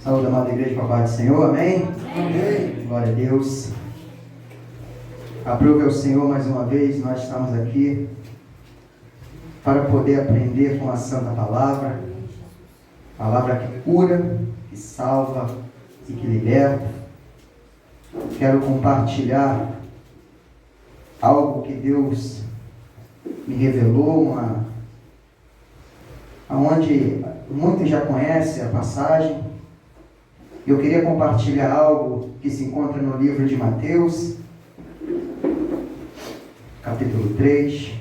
Saúde, amada igreja, papai do Senhor, amém? Amém. Glória a Deus. Aprove ao Senhor mais uma vez, nós estamos aqui para poder aprender com a Santa Palavra, palavra que cura, que salva e que liberta. Quero compartilhar algo que Deus me revelou, onde muitos já conhecem a passagem. Eu queria compartilhar algo que se encontra no livro de Mateus, capítulo 3.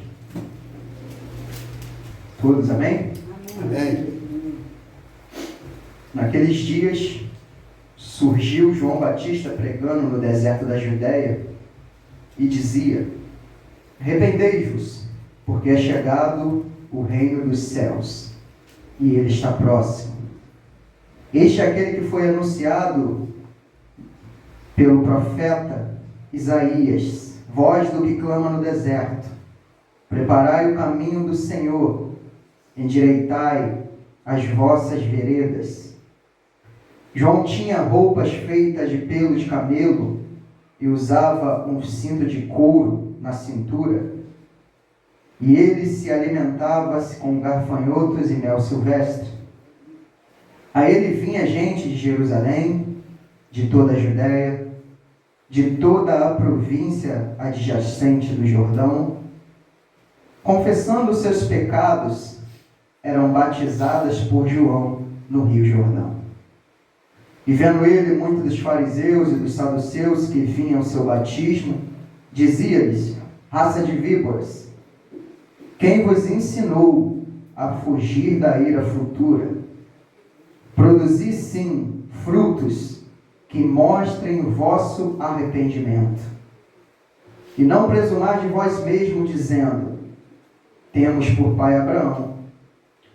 Todos, amém? Amém. Naqueles dias, surgiu João Batista pregando no deserto da Judéia e dizia: arrependei-vos, porque é chegado o reino dos céus, e ele está próximo. Este é aquele que foi anunciado pelo profeta Isaías, voz do que clama no deserto: preparai o caminho do Senhor, endireitai as vossas veredas. João tinha roupas feitas de pelo de camelo e usava um cinto de couro na cintura, e ele se alimentava-se com gafanhotos e mel silvestre. A ele vinha gente de Jerusalém, de toda a Judéia, de toda a província adjacente do Jordão, confessando seus pecados, eram batizadas por João no Rio Jordão. E vendo ele muitos dos fariseus e dos saduceus que vinham ao seu batismo, dizia-lhes: raça de víboras, quem vos ensinou a fugir da ira futura? Produzi sim frutos que mostrem o vosso arrependimento. E não presumais de vós mesmos, dizendo: temos por pai Abraão.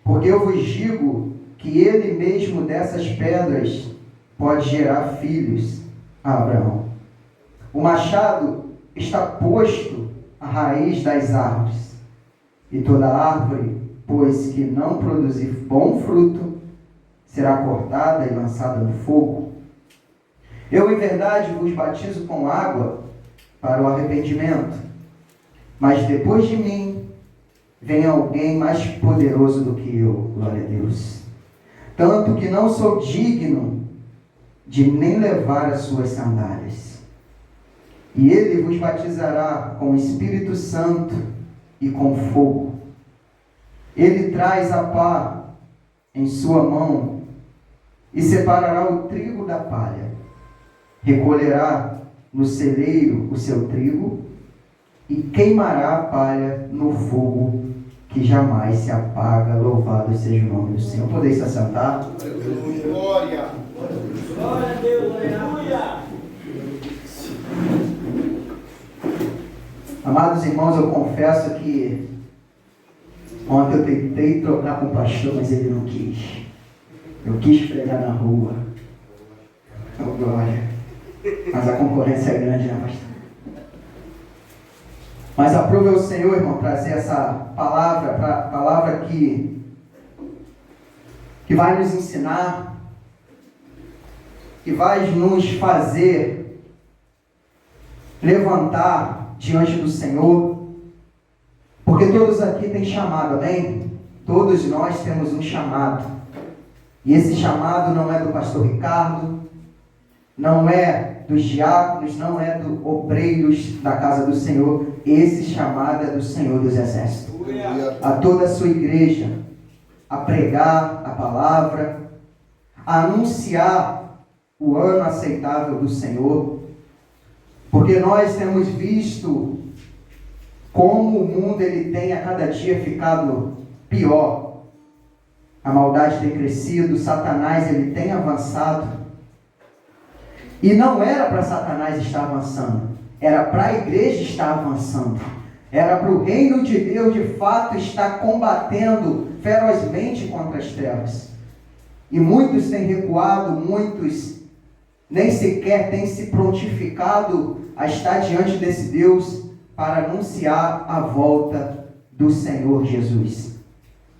Porque eu vos digo que ele mesmo dessas pedras pode gerar filhos a Abraão. O machado está posto à raiz das árvores, e toda árvore, pois que não produzir bom fruto, será cortada e lançada no fogo. Eu, em verdade, vos batizo com água para o arrependimento, mas depois de mim vem alguém mais poderoso do que eu, glória a Deus. Tanto que não sou digno de nem levar as suas sandálias. E ele vos batizará com o Espírito Santo e com fogo. Ele traz a pá em sua mão e separará o trigo da palha. Recolherá no celeiro o seu trigo e queimará a palha no fogo que jamais se apaga. Louvado seja o nome do Senhor. Podeis se assentar? Glória. Glória a Deus, aleluia. Amados irmãos, eu confesso que ontem eu tentei trocar com o pastor, mas ele não quis. Eu quis pregar na rua. Oh, glória. Mas a concorrência é grande, né, pastor? Mas aprove ao Senhor, irmão, trazer essa palavra que vai nos ensinar, que vai nos fazer levantar diante do Senhor, porque todos aqui têm chamado, amém? Todos nós temos um chamado, e esse chamado não é do pastor Ricardo, não é dos diáconos, não é dos obreiros da casa do Senhor. Esse chamado é do Senhor dos Exércitos, a toda a sua igreja, a pregar a palavra, a anunciar o ano aceitável do Senhor, porque nós temos visto como o mundo ele tem a cada dia ficado pior. A maldade tem crescido, Satanás ele tem avançado. E não era para Satanás estar avançando, era para a igreja estar avançando. Era para o reino de Deus de fato estar combatendo ferozmente contra as trevas. E muitos têm recuado, muitos nem sequer têm se prontificado a estar diante desse Deus para anunciar a volta do Senhor Jesus.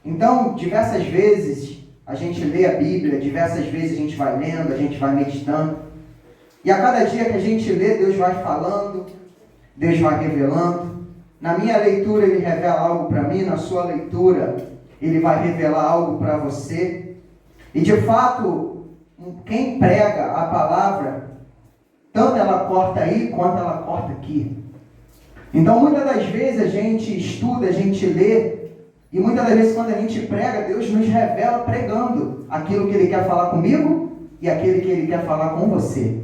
Então, diversas vezes, a gente lê a Bíblia, diversas vezes a gente vai lendo, a gente vai meditando. E a cada dia que a gente lê, Deus vai falando, Deus vai revelando. Na minha leitura Ele revela algo para mim, na sua leitura Ele vai revelar algo para você. E de fato, quem prega a palavra, tanto ela corta aí, quanto ela corta aqui. Então muitas das vezes a gente estuda, a gente lê, e muitas das vezes quando a gente prega, Deus nos revela pregando aquilo que Ele quer falar comigo e aquilo que Ele quer falar com você.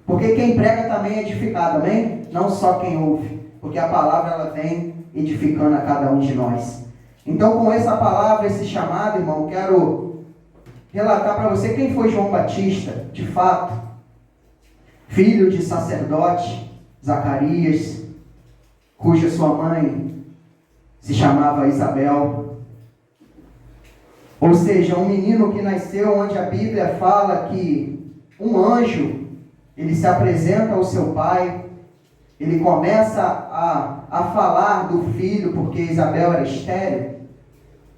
Porque quem prega também é edificado, amém? Não só quem ouve, porque a palavra ela vem edificando a cada um de nós. Então com essa palavra, esse chamado, irmão, quero relatar para você quem foi João Batista, de fato, filho de sacerdote, Zacarias, cuja sua mãe se chamava Isabel. Ou seja, um menino que nasceu onde a Bíblia fala que um anjo, ele se apresenta ao seu pai, ele começa a falar do filho, porque Isabel era estéril.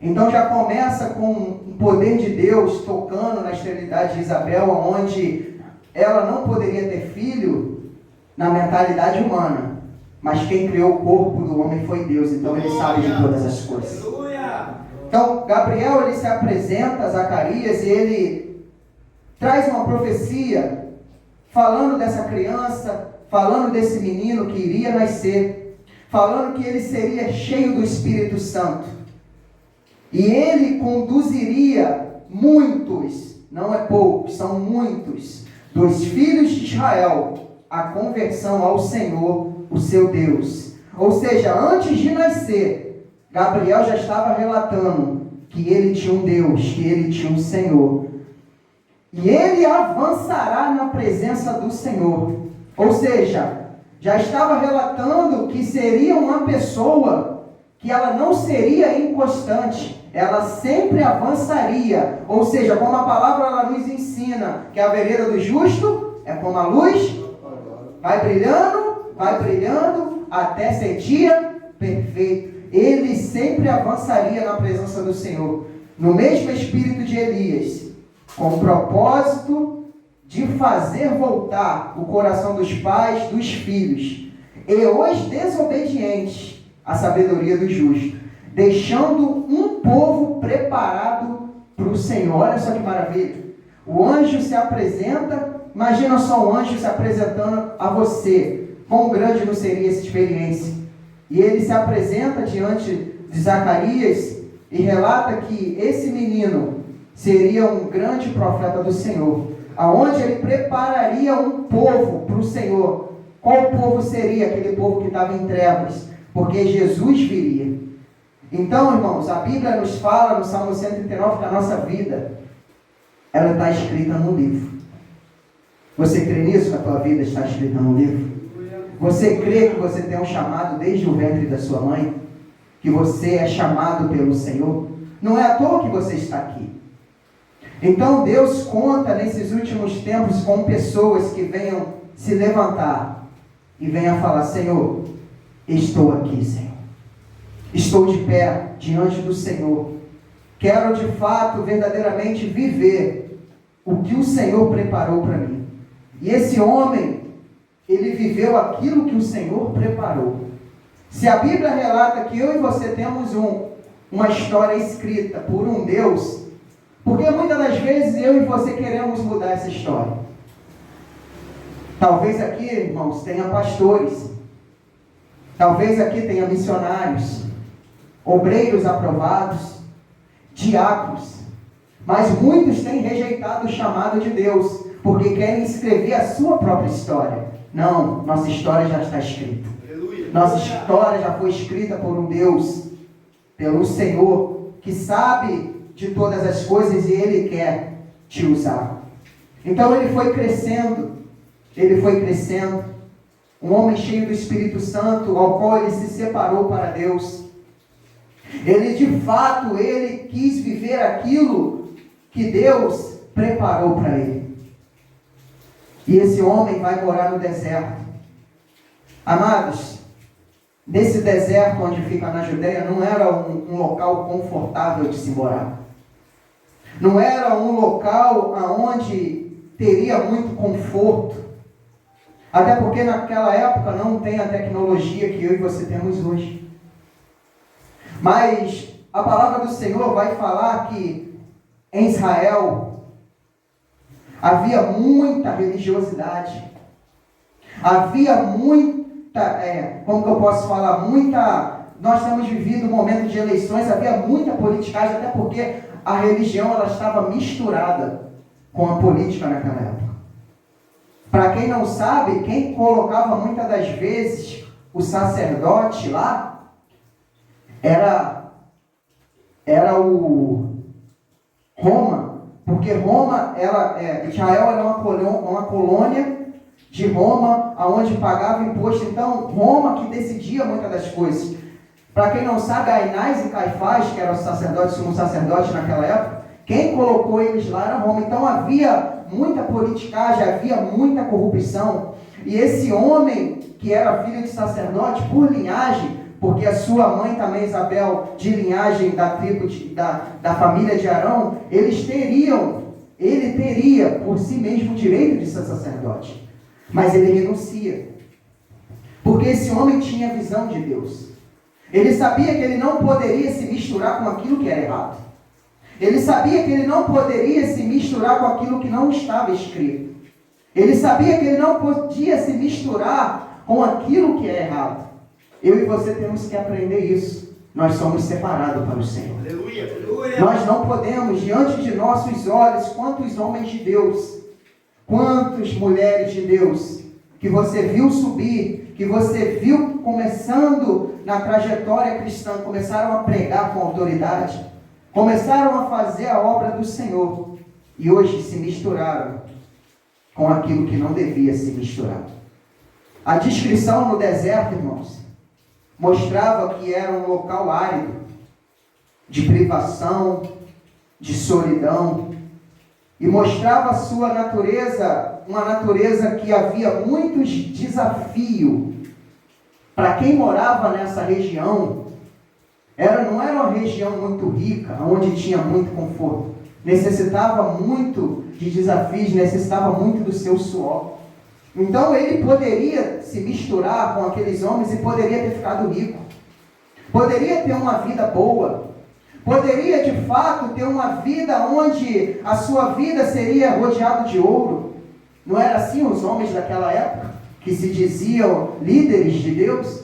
Então já começa com o poder de Deus tocando na esterilidade de Isabel, onde ela não poderia ter filho na mentalidade humana. Mas quem criou o corpo do homem foi Deus, então Ele sabe de todas as coisas. Então, Gabriel, ele se apresenta a Zacarias e ele traz uma profecia falando dessa criança, falando desse menino que iria nascer, falando que ele seria cheio do Espírito Santo. E ele conduziria muitos, não é poucos, são muitos, dos filhos de Israel à conversão ao Senhor, o seu Deus. Ou seja, antes de nascer, Gabriel já estava relatando que ele tinha um Deus, que ele tinha um Senhor. E ele avançará na presença do Senhor. Ou seja, já estava relatando que seria uma pessoa que ela não seria inconstante, ela sempre avançaria. Ou seja, como a palavra ela nos ensina, que a vereda do justo é como a luz, vai brilhando, até ser dia perfeito. Ele sempre avançaria na presença do Senhor, no mesmo espírito de Elias, com o propósito de fazer voltar o coração dos pais dos filhos, e os desobedientes à sabedoria do justo, deixando um povo preparado para o Senhor. Olha só que maravilha. O anjo se apresenta, imagina só um anjo se apresentando a você. Quão grande não seria essa experiência? E ele se apresenta diante de Zacarias e relata que esse menino seria um grande profeta do Senhor, aonde ele prepararia um povo para o Senhor. Qual povo seria? Aquele povo que estava em trevas, porque Jesus viria. Então, irmãos, a Bíblia nos fala no Salmo 139 que a nossa vida, ela está escrita no livro. Você crê nisso, que a tua vida está escrita no livro? Você crê que você tem um chamado desde o ventre da sua mãe? Que você é chamado pelo Senhor? Não é à toa que você está aqui. Então Deus conta nesses últimos tempos com pessoas que venham se levantar e venham falar: Senhor, estou aqui, Senhor. Estou de pé diante do Senhor. Quero de fato, verdadeiramente viver o que o Senhor preparou para mim. E esse homem, ele viveu aquilo que o Senhor preparou. Se a Bíblia relata que eu e você temos uma história escrita por um Deus, porque muitas das vezes eu e você queremos mudar essa história. Talvez aqui, irmãos, tenha pastores. Talvez aqui tenha missionários, obreiros aprovados, diáconos. Mas muitos têm rejeitado o chamado de Deus, porque querem escrever a sua própria história. Não, nossa história já está escrita. Nossa história já foi escrita por um Deus, pelo Senhor, que sabe de todas as coisas e Ele quer te usar. Então ele foi crescendo, um homem cheio do Espírito Santo, ao qual ele se separou para Deus. Ele de fato, ele quis viver aquilo que Deus preparou para ele. E esse homem vai morar no deserto. Amados, nesse deserto onde fica na Judeia, não era um local confortável de se morar. Não era um local onde teria muito conforto. Até porque naquela época não tem a tecnologia que eu e você temos hoje. Mas a palavra do Senhor vai falar que em Israel havia muita religiosidade. Havia muita, como que eu posso falar, nós estamos vivendo um momento de eleições, havia muita politicagem, até porque a religião ela estava misturada com a política naquela época. Para quem não sabe, quem colocava muitas das vezes o sacerdote lá era o Roma, porque Israel era uma colônia de Roma, aonde pagava imposto. Então Roma que decidia muitas das coisas. Para quem não sabe, Anás e Caifás, que eram os sacerdotes, sumo sacerdote naquela época, quem colocou eles lá era Roma. Então havia muita politicagem, havia muita corrupção. E esse homem, que era filho de sacerdote por linhagem, porque a sua mãe também, Isabel, de linhagem da tribo, da família de Arão, ele teria por si mesmo o direito de ser sacerdote. Mas ele renuncia. Porque esse homem tinha a visão de Deus. Ele sabia que ele não poderia se misturar com aquilo que era errado. Ele sabia que ele não poderia se misturar com aquilo que não estava escrito. Ele sabia que ele não podia se misturar com aquilo que é errado. Eu e você temos que aprender isso. Nós somos separados para o Senhor. Aleluia, aleluia. Nós não podemos, diante de nossos olhos, quantos homens de Deus, quantas mulheres de Deus, que você viu subir, que você viu começando na trajetória cristã, começaram a pregar com autoridade, começaram a fazer a obra do Senhor, e hoje se misturaram com aquilo que não devia se misturar. A descrição no deserto, irmãos, mostrava que era um local árido, de privação, de solidão, e mostrava a sua natureza, uma natureza que havia muitos desafios. Para quem morava nessa região, não era uma região muito rica, onde tinha muito conforto. Necessitava muito de desafios, necessitava muito do seu suor. Então ele poderia se misturar com aqueles homens e poderia ter ficado rico. Poderia ter uma vida boa. Poderia de fato ter uma vida onde a sua vida seria rodeada de ouro. Não era assim os homens daquela época, que se diziam líderes de Deus?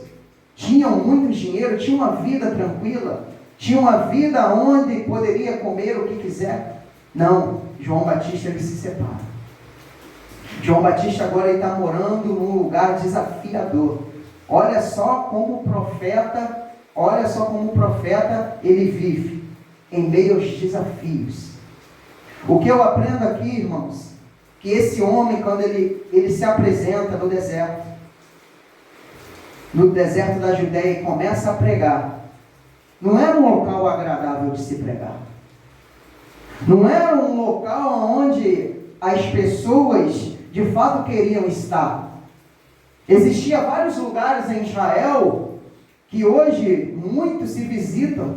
Tinham muito dinheiro, tinham uma vida tranquila, tinham uma vida onde poderia comer o que quiser. Não, João Batista ele se separa. João Batista agora está morando num lugar desafiador. Olha só como o profeta ele vive em meio aos desafios. O que eu aprendo aqui, irmãos, que esse homem, quando ele se apresenta no deserto da Judéia e começa a pregar, não era um local agradável de se pregar. Não era um local onde as pessoas de fato queriam estar. Existiam vários lugares em Israel que hoje muitos se visitam,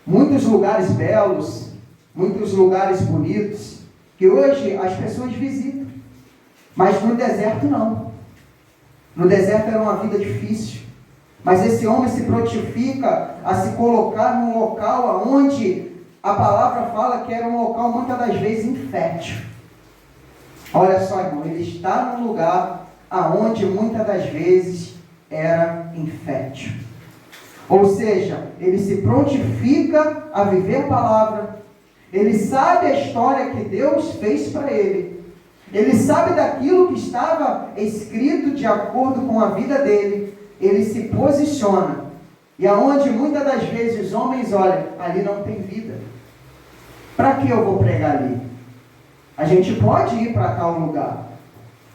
muitos lugares belos, muitos lugares bonitos, que hoje as pessoas visitam. Mas no deserto não. No deserto era uma vida difícil. Mas esse homem se prontifica a se colocar num local onde a palavra fala que era um local muitas das vezes infértil. Olha só, irmão, ele está num lugar aonde muitas das vezes era infértil. Ou seja, ele se prontifica a viver a palavra, ele sabe a história que Deus fez para ele, ele sabe daquilo que estava escrito de acordo com a vida dele, ele se posiciona, e aonde muitas das vezes os homens olham, ali não tem vida. Para que eu vou pregar ali? A gente pode ir para tal lugar.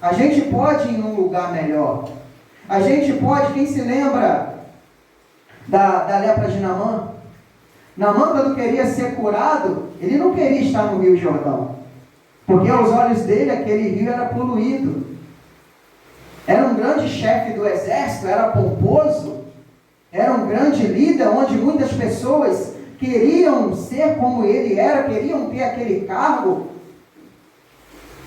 A gente pode ir num lugar melhor. A gente pode, quem se lembra da lepra de Naamã? Naamã, quando queria ser curado, ele não queria estar no Rio Jordão. Porque aos olhos dele, aquele rio era poluído. Era um grande chefe do exército, era pomposo. Era um grande líder, onde muitas pessoas queriam ser como ele era, queriam ter aquele cargo.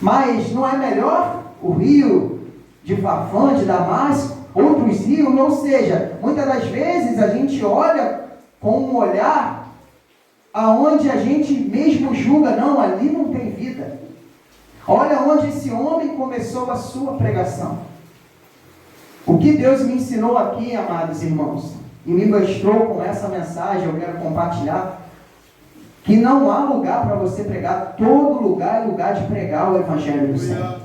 Mas não é melhor o rio de Fafã, de Damasco, outros rios? Ou seja, muitas das vezes a gente olha com um olhar aonde a gente mesmo julga, não, ali não tem vida. Olha onde esse homem começou a sua pregação. O que Deus me ensinou aqui, amados irmãos, e me mostrou com essa mensagem, eu quero compartilhar, que não há lugar para você pregar. Todo lugar é lugar de pregar o Evangelho do Senhor.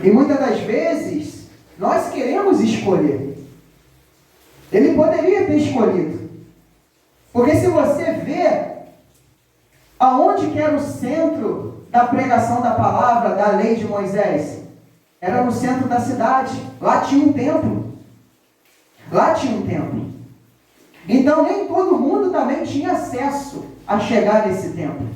E muitas das vezes, nós queremos escolher. Ele poderia ter escolhido. Porque se você vê aonde que era o centro da pregação da palavra, da lei de Moisés, era no centro da cidade. Lá tinha um templo. Lá tinha um templo. Então nem todo mundo também tinha acesso a chegar nesse templo.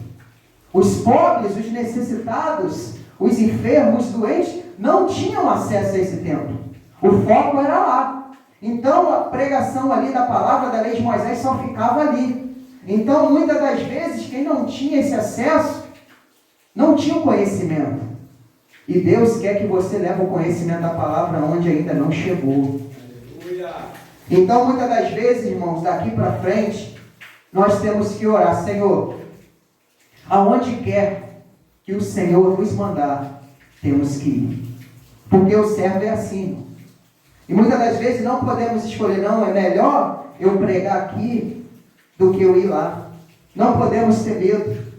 Os pobres, os necessitados, os enfermos, os doentes, não tinham acesso a esse templo. O foco era lá. Então a pregação ali da palavra da lei de Moisés só ficava ali. Então muitas das vezes quem não tinha esse acesso, não tinha o conhecimento. E Deus quer que você leve o conhecimento da palavra onde ainda não chegou. Então muitas das vezes, irmãos, daqui para frente, nós temos que orar: Senhor, aonde quer que o Senhor nos mandar, temos que ir. Porque o servo é assim. E muitas das vezes não podemos escolher, não, é melhor eu pregar aqui do que eu ir lá. Não podemos ter medo.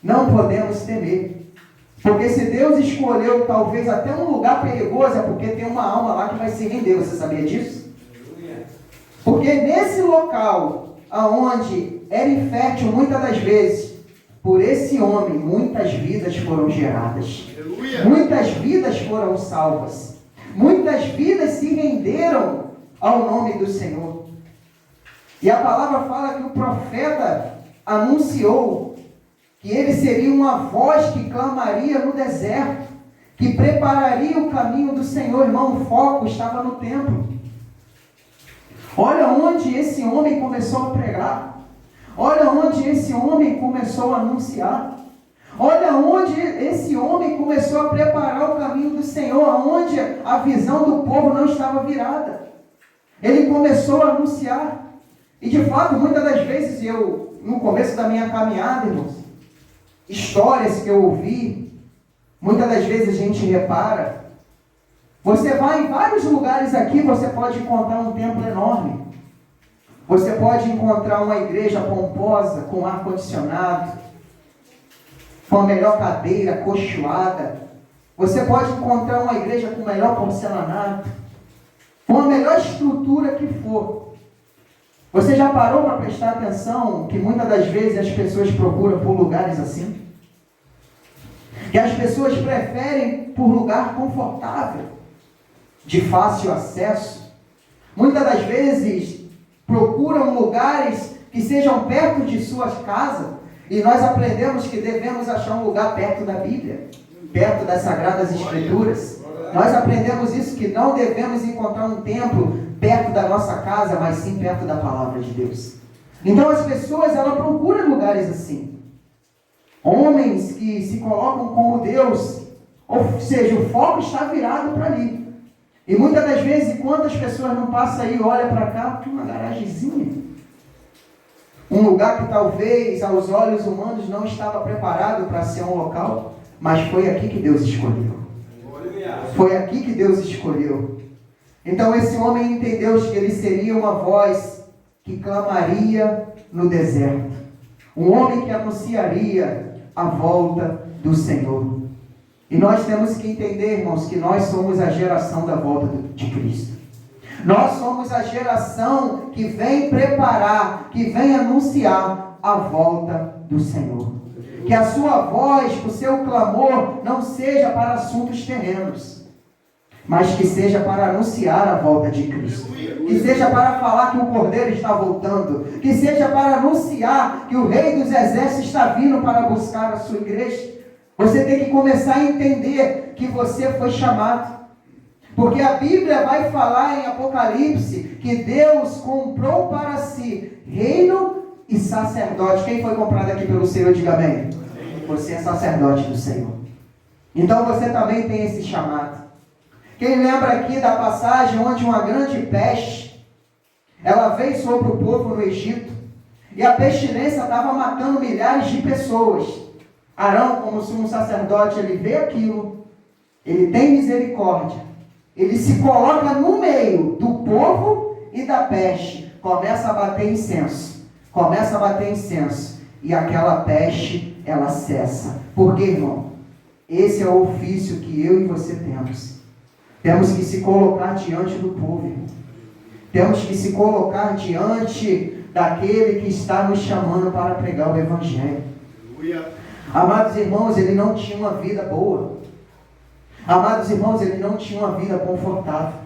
Não podemos temer. Porque se Deus escolheu talvez até um lugar perigoso, é porque tem uma alma lá que vai se render. Você sabia disso? Porque nesse local, aonde era infértil muitas das vezes, por esse homem, muitas vidas foram geradas. Aleluia. Muitas vidas foram salvas. Muitas vidas se renderam ao nome do Senhor. E a palavra fala que o profeta anunciou que ele seria uma voz que clamaria no deserto, que prepararia o caminho do Senhor. Irmão, o foco estava no templo. Olha onde esse homem começou a pregar. Olha onde esse homem começou a anunciar. Olha onde esse homem começou a preparar o caminho do Senhor, onde a visão do povo não estava virada. Ele começou a anunciar. E de fato, muitas das vezes no começo da minha caminhada, irmãos, histórias que eu ouvi, muitas das vezes a gente repara. Você vai em vários lugares aqui, você pode encontrar um templo enorme. Você pode encontrar uma igreja pomposa, com ar-condicionado, com a melhor cadeira, acolchoada. Você pode encontrar uma igreja com o melhor porcelanato, com a melhor estrutura que for. Você já parou para prestar atenção que muitas das vezes as pessoas procuram por lugares assim? Que as pessoas preferem por lugar confortável, de fácil acesso. Muitas das vezes procuram lugares que sejam perto de suas casas. E nós aprendemos que devemos achar um lugar perto da Bíblia, perto das Sagradas Escrituras. Nós aprendemos isso, que não devemos encontrar um templo perto da nossa casa, mas sim perto da palavra de Deus. Então as pessoas, elas procuram lugares assim. Homens que se colocam como Deus, ou seja, o foco está virado para ali. E muitas das vezes, quantas pessoas não passam aí e olham para cá, uma garagemzinha. Um lugar que talvez aos olhos humanos não estava preparado para ser um local, mas foi aqui que Deus escolheu. Foi aqui que Deus escolheu. Então esse homem entendeu que ele seria uma voz que clamaria no deserto. Um homem que anunciaria a volta do Senhor. E nós temos que entender, irmãos, que nós somos a geração da volta de Cristo. Nós somos a geração que vem preparar, que vem anunciar a volta do Senhor. Que a sua voz, o seu clamor, não seja para assuntos terrenos, mas que seja para anunciar a volta de Cristo. Que seja para falar que o Cordeiro está voltando. Que seja para anunciar que o Rei dos Exércitos está vindo para buscar a sua igreja. Você tem que começar a entender que você foi chamado. Porque a Bíblia vai falar em Apocalipse que Deus comprou para si reino e sacerdote. Quem foi comprado aqui pelo Senhor, diga amém. Você é sacerdote do Senhor. Então você também tem esse chamado. Quem lembra aqui da passagem onde uma grande peste, ela veio sobre o povo no Egito, e a pestilência estava matando milhares de pessoas. Arão, como sumo sacerdote, ele vê aquilo, ele tem misericórdia, ele se coloca no meio do povo e da peste, começa a bater incenso, e aquela peste, ela cessa. Por quê, irmão? Esse é o ofício que eu e você temos. Temos que se colocar diante do povo, irmão. Temos que se colocar diante daquele que está nos chamando para pregar o Evangelho. Amados irmãos, ele não tinha uma vida boa. Amados irmãos, ele não tinha uma vida confortável.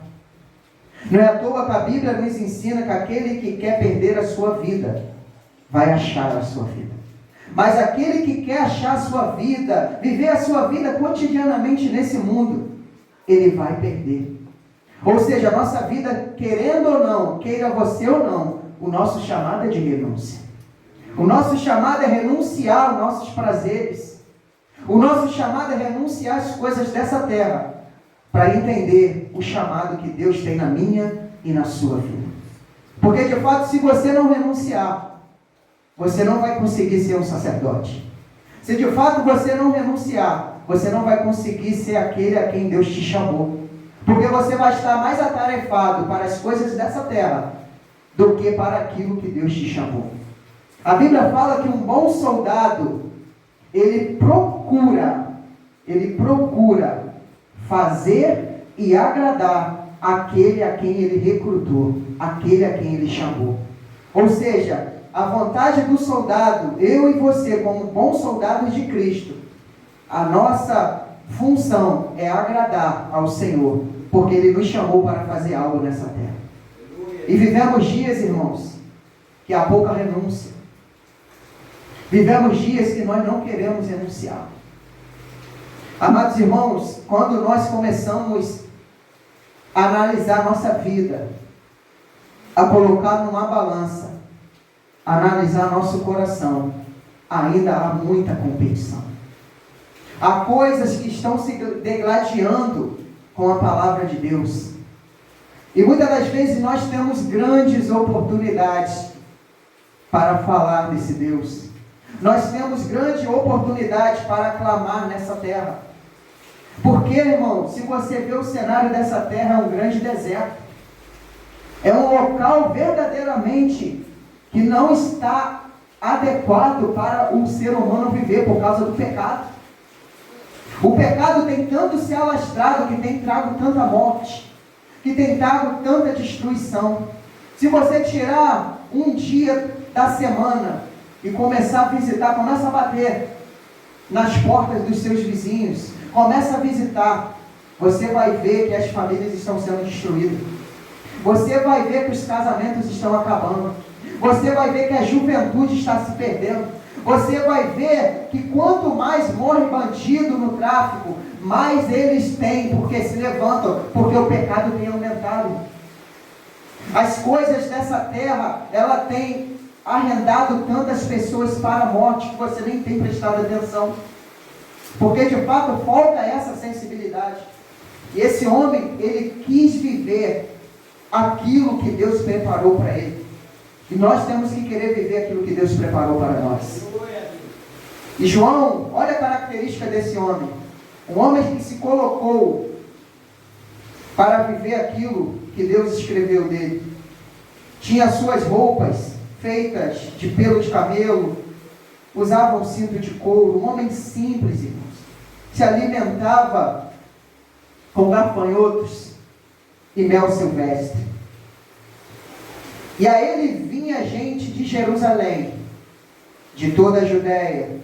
Não é à toa que a Bíblia nos ensina que aquele que quer perder a sua vida, vai achar a sua vida. Mas aquele que quer achar a sua vida, viver a sua vida cotidianamente nesse mundo, ele vai perder. Ou seja, a nossa vida, querendo ou não, queira você ou não, o nosso chamado é de renúncia. O nosso chamado é renunciar aos nossos prazeres. O nosso chamado é renunciar às coisas dessa terra, para entender o chamado que Deus tem na minha e na sua vida. Porque de fato, se você não renunciar, você não vai conseguir ser um sacerdote. Se de fato você não renunciar, você não vai conseguir ser aquele a quem Deus te chamou. Porque você vai estar mais atarefado para as coisas dessa terra do que para aquilo que Deus te chamou. A Bíblia fala que um bom soldado, ele procura fazer e agradar aquele a quem ele recrutou, aquele a quem ele chamou. Ou seja, a vontade do soldado, eu e você, como bons soldados de Cristo, a nossa função é agradar ao Senhor, porque Ele nos chamou para fazer algo nessa terra. E vivemos dias, irmãos, que há pouca renúncia. Vivemos dias que nós não queremos renunciar. Amados irmãos, quando nós começamos a analisar nossa vida, a colocar numa balança, a analisar nosso coração, ainda há muita competição. Há coisas que estão se degladiando com a palavra de Deus. E muitas das vezes nós temos grandes oportunidades para falar desse Deus. Nós temos grande oportunidade para clamar nessa terra. Porque, irmão, se você vê o cenário dessa terra, é um grande deserto. É um local verdadeiramente que não está adequado para o ser humano viver por causa do pecado. O pecado tem tanto se alastrado, que tem trago tanta morte, que tem trago tanta destruição. Se você tirar um dia da semana e começar a visitar, começa a bater nas portas dos seus vizinhos, começa a visitar, você vai ver que as famílias estão sendo destruídas. Você vai ver que os casamentos estão acabando. Você vai ver que a juventude está se perdendo. Você vai ver que quanto mais morre bandido no tráfico, mais eles têm, porque se levantam, porque o pecado tem aumentado. As coisas dessa terra, ela tem arrendado tantas pessoas para a morte, que você nem tem prestado atenção. Porque de fato falta essa sensibilidade. E esse homem, ele quis viver aquilo que Deus preparou para ele. E nós temos que querer viver aquilo que Deus preparou para nós. E João, olha a característica desse homem. Um homem que se colocou para viver aquilo que Deus escreveu dele. Tinha suas roupas feitas de pelo de camelo, usava um cinto de couro, um homem simples, irmãos. Se alimentava com gafanhotos e mel silvestre. E a ele vinha gente de Jerusalém, de toda a Judéia,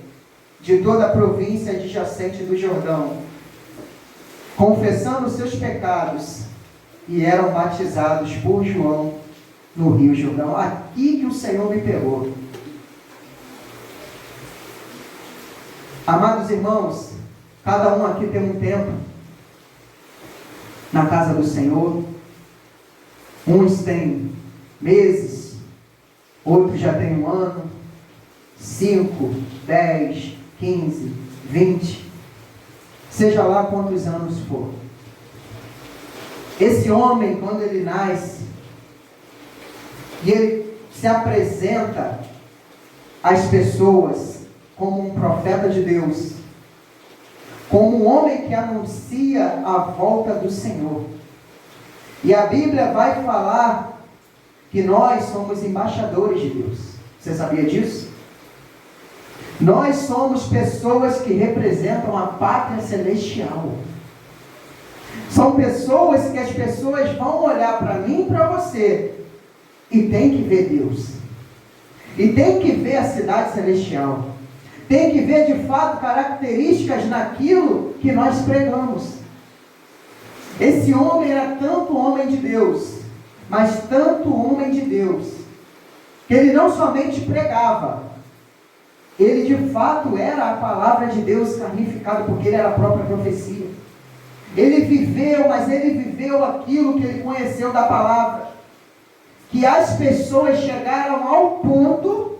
de toda a província adjacente do Jordão, confessando os seus pecados, e eram batizados por João no Rio Jordão. Aqui que o Senhor me pegou. Amados irmãos, cada um aqui tem um tempo na casa do Senhor. Uns têm meses, outros já têm um ano, 5, 10, 15, 20, seja lá quantos anos for. Esse homem, quando ele nasce, e ele se apresenta às pessoas como um profeta de Deus, como um homem que anuncia a volta do Senhor. E a Bíblia vai falar que nós somos embaixadores de Deus. Você sabia disso? Nós somos pessoas que representam a pátria celestial. São pessoas que as pessoas vão olhar para mim e para você e tem que ver Deus. E tem que ver a cidade celestial. Tem que ver de fato características naquilo que nós pregamos. Esse homem era tanto homem de Deus, mas tanto homem de Deus, que ele não somente pregava, ele de fato era a palavra de Deus carnificada, porque ele era a própria profecia. Ele viveu, mas ele viveu aquilo que ele conheceu da palavra. Que as pessoas chegaram ao ponto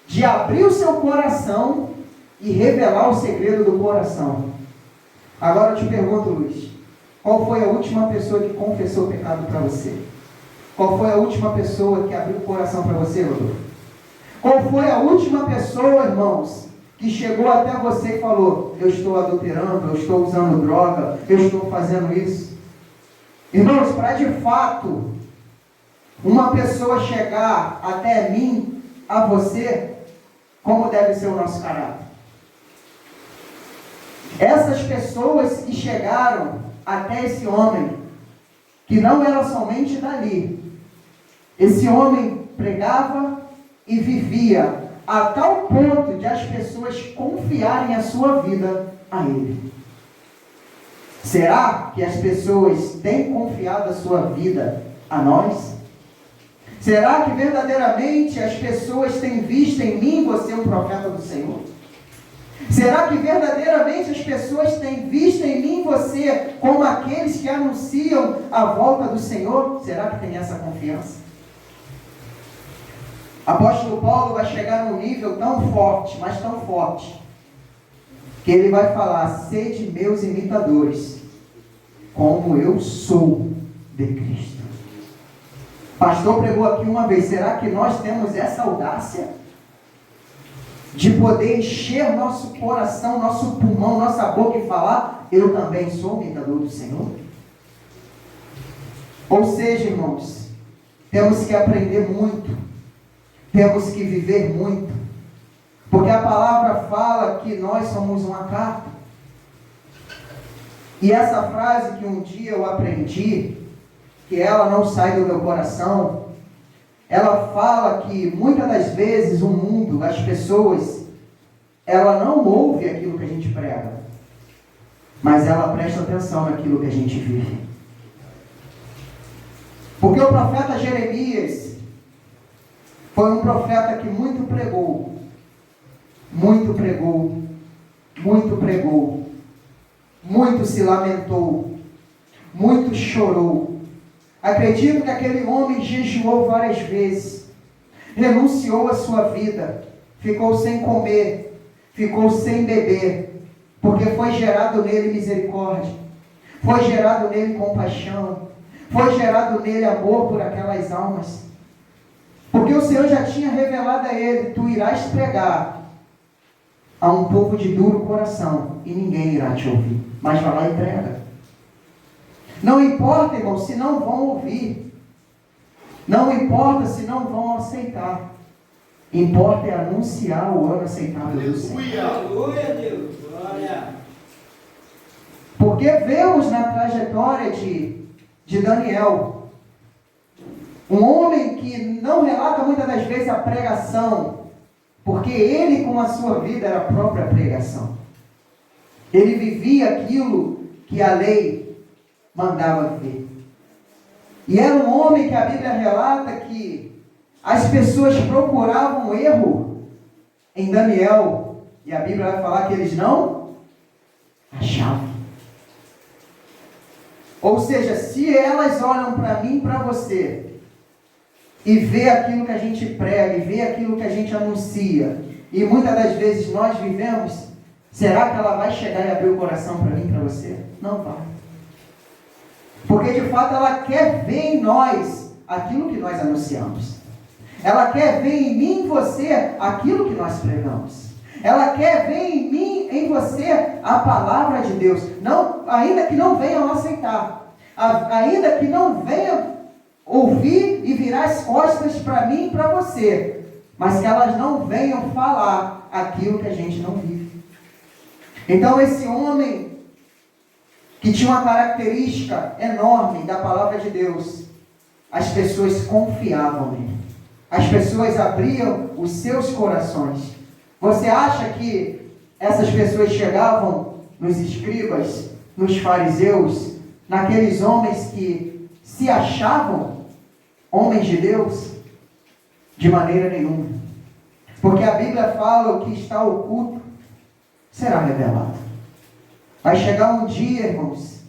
de abrir o seu coração e revelar o segredo do coração. Agora eu te pergunto, Luiz, qual foi a última pessoa que confessou o pecado para você? Qual foi a última pessoa que abriu o coração para você, Rodolfo? Qual foi a última pessoa, irmãos, que chegou até você e falou: eu estou adulterando, eu estou usando droga, eu estou fazendo isso? Irmãos, para de fato uma pessoa chegar até mim, a você, como deve ser o nosso caráter? Essas pessoas que chegaram até esse homem, que não era somente dali, esse homem pregava e vivia a tal ponto de as pessoas confiarem a sua vida a ele. Será que as pessoas têm confiado a sua vida a nós? Será que verdadeiramente as pessoas têm visto em mim você um profeta do Senhor? Será que verdadeiramente as pessoas têm visto em mim você como aqueles que anunciam a volta do Senhor? Será que tem essa confiança? Apóstolo Paulo vai chegar num nível tão forte, mas tão forte, que ele vai falar: sede meus imitadores, como eu sou de Cristo. O pastor pregou aqui uma vez: será que nós temos essa audácia de poder encher nosso coração, nosso pulmão, nossa boca e falar: eu também sou imitador do Senhor? Ou seja, irmãos, temos que aprender muito, temos que viver muito, porque a palavra fala que nós somos uma carta. E essa frase que um dia eu aprendi, que ela não sai do meu coração, ela fala que muitas das vezes o mundo, as pessoas, ela não ouve aquilo que a gente prega, mas ela presta atenção naquilo que a gente vive. Porque o profeta Jeremias foi um profeta que muito pregou, muito pregou, muito pregou, muito se lamentou, muito chorou. Acredito que aquele homem jejuou várias vezes, renunciou à sua vida, ficou sem comer, ficou sem beber, porque foi gerado nele misericórdia, foi gerado nele compaixão, foi gerado nele amor por aquelas almas. Porque o Senhor já tinha revelado a ele: tu irás pregar a um povo de duro coração e ninguém irá te ouvir, mas vai lá e prega. Não importa, irmão, se não vão ouvir, não importa se não vão aceitar, importa é anunciar o ano aceitável do Senhor. Aleluia, Deus, glória. Porque vemos na trajetória de Daniel, um homem que não relata muitas das vezes a pregação, porque ele com a sua vida era a própria pregação. Ele vivia aquilo que a lei mandava ver. E era um homem que a Bíblia relata que as pessoas procuravam erro em Daniel, e a Bíblia vai falar que eles não achavam. Ou seja, se elas olham para mim e para você e vê aquilo que a gente prega, e vê aquilo que a gente anuncia, e muitas das vezes nós vivemos, será que ela vai chegar e abrir o coração para mim e para você? Não vai. Porque de fato ela quer ver em nós aquilo que nós anunciamos. Ela quer ver em mim e em você aquilo que nós pregamos. Ela quer ver em mim, em você, a palavra de Deus. Não, ainda que não venham aceitar. Ainda que não venham ouvir e virar as costas para mim e para você. Mas que elas não venham falar aquilo que a gente não vive. Então esse homem, que tinha uma característica enorme da palavra de Deus, as pessoas confiavam nele. As pessoas abriam os seus corações. Você acha que essas pessoas chegavam nos escribas, nos fariseus, naqueles homens que se achavam homens de Deus? De maneira nenhuma. Porque a Bíblia fala: o que está oculto será revelado. Vai chegar um dia, irmãos,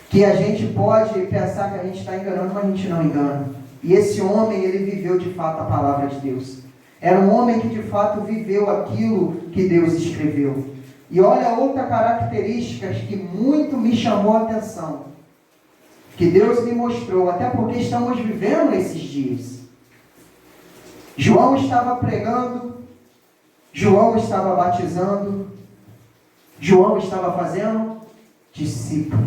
que a gente pode pensar que a gente está enganando, mas a gente não engana. E esse homem, ele viveu de fato a palavra de Deus. Era um homem que de fato viveu aquilo que Deus escreveu. E olha outra característica que muito me chamou a atenção, que Deus me mostrou, até porque estamos vivendo esses dias. João estava pregando, João estava batizando, João estava fazendo discípulo.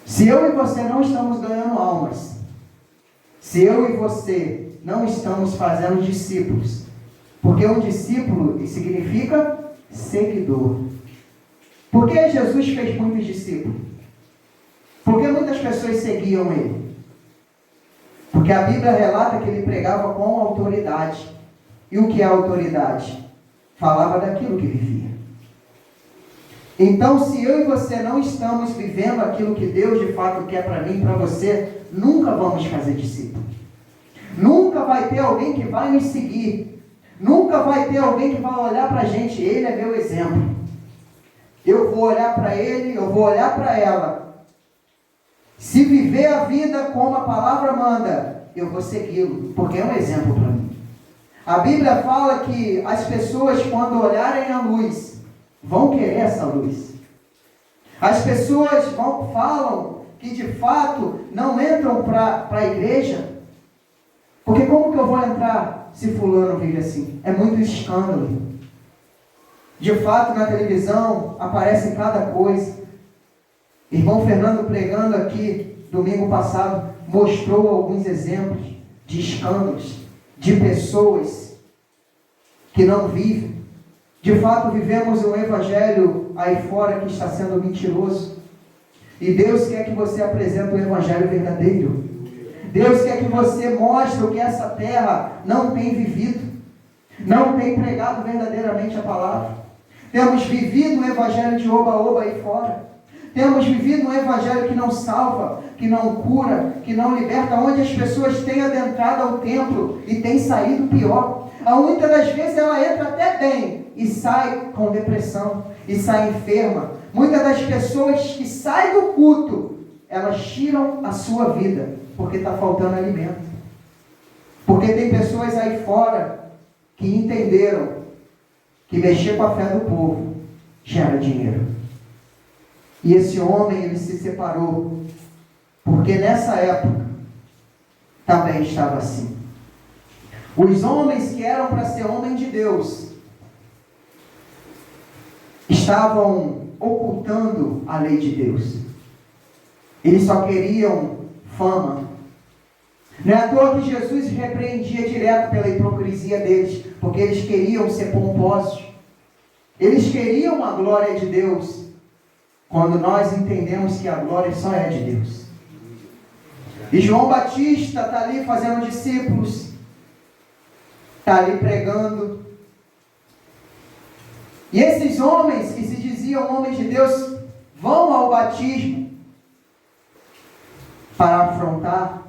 Se eu e você não estamos ganhando almas, se eu e você não estamos fazendo discípulos, porque um discípulo significa seguidor. Por que Jesus fez muitos discípulos? Porque muitas pessoas seguiam ele. Porque a Bíblia relata que ele pregava com autoridade. E o que é autoridade? Falava daquilo que vivia. Então, se eu e você não estamos vivendo aquilo que Deus de fato quer para mim e para você, nunca vamos fazer discípulo. Nunca vai ter alguém que vai nos seguir. Nunca vai ter alguém que vai olhar para a gente. Ele é meu exemplo. Eu vou olhar para ele, eu vou olhar para ela. Se viver a vida como a palavra manda, eu vou segui-lo, porque é um exemplo para mim. A Bíblia fala que as pessoas, quando olharem a luz, vão querer essa luz. As pessoas falam que de fato não entram para a igreja, porque como que eu vou entrar se fulano vive assim? É muito escândalo. De fato, na televisão aparece cada coisa. Irmão Fernando, pregando aqui domingo passado, mostrou alguns exemplos de escândalos, de pessoas que não vivem. De fato, vivemos um evangelho aí fora que está sendo mentiroso. E Deus quer que você apresente o evangelho verdadeiro. Deus quer que você mostre o que essa terra não tem vivido. Não tem pregado verdadeiramente a palavra. Temos vivido um evangelho de oba-oba aí fora. Temos vivido um evangelho que não salva, que não cura, que não liberta, onde as pessoas têm adentrado ao templo e têm saído pior. Muitas das vezes ela entra até bem e sai com depressão, e sai enferma. Muitas das pessoas que saem do culto, elas tiram a sua vida, porque está faltando alimento. Porque tem pessoas aí fora que entenderam que mexer com a fé do povo gera dinheiro. E esse homem, ele se separou, porque nessa época também estava assim. Os homens que eram para ser homem de Deus estavam ocultando a lei de Deus. Eles só queriam fama. Não é à toa que Jesus repreendia direto pela hipocrisia deles, porque eles queriam ser pomposos. Eles queriam a glória de Deus, quando nós entendemos que a glória só é de Deus. E João Batista está ali fazendo discípulos, está ali pregando. E esses homens que se diziam homens de Deus vão ao batismo para afrontar.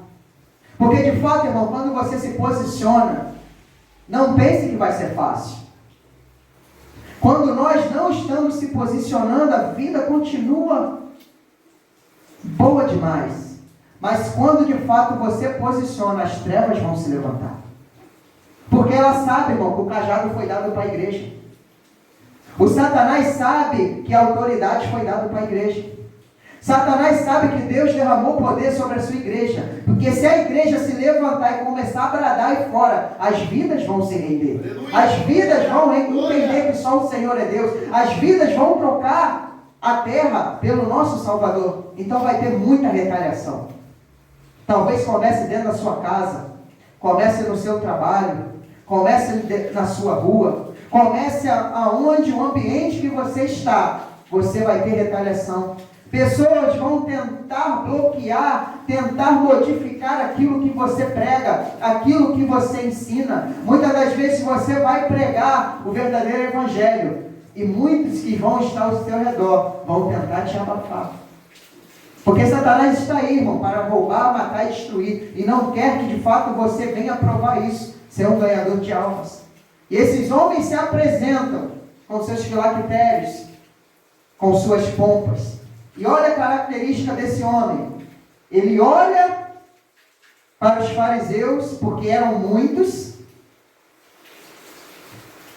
Porque de fato, irmão, quando você se posiciona, não pense que vai ser fácil. Quando nós não estamos se posicionando, a vida continua boa demais. Mas quando de fato você posiciona, as trevas vão se levantar. Porque ela sabe, irmão, que o cajado foi dado para a igreja. O Satanás sabe que a autoridade foi dada para a igreja. Satanás sabe que Deus derramou poder sobre a sua igreja. Porque se a igreja se levantar e começar a bradar aí fora, as vidas vão se render. As vidas vão entender que só o Senhor é Deus. As vidas vão trocar a terra pelo nosso Salvador. Então vai ter muita retaliação. Talvez comece dentro da sua casa, comece no seu trabalho, comece na sua rua, comece aonde o ambiente que você está, você vai ter retaliação. Pessoas vão tentar bloquear, tentar modificar aquilo que você prega, aquilo que você ensina. Muitas das vezes você vai pregar o verdadeiro evangelho e muitos que vão estar ao seu redor vão tentar te abafar. Porque Satanás está aí, irmão, para roubar, matar e destruir. E não quer que de fato você venha provar isso, ser um ganhador de almas. E esses homens se apresentam com seus filactérios, com suas pompas. E olha a característica desse homem. Ele olha para os fariseus, porque eram muitos,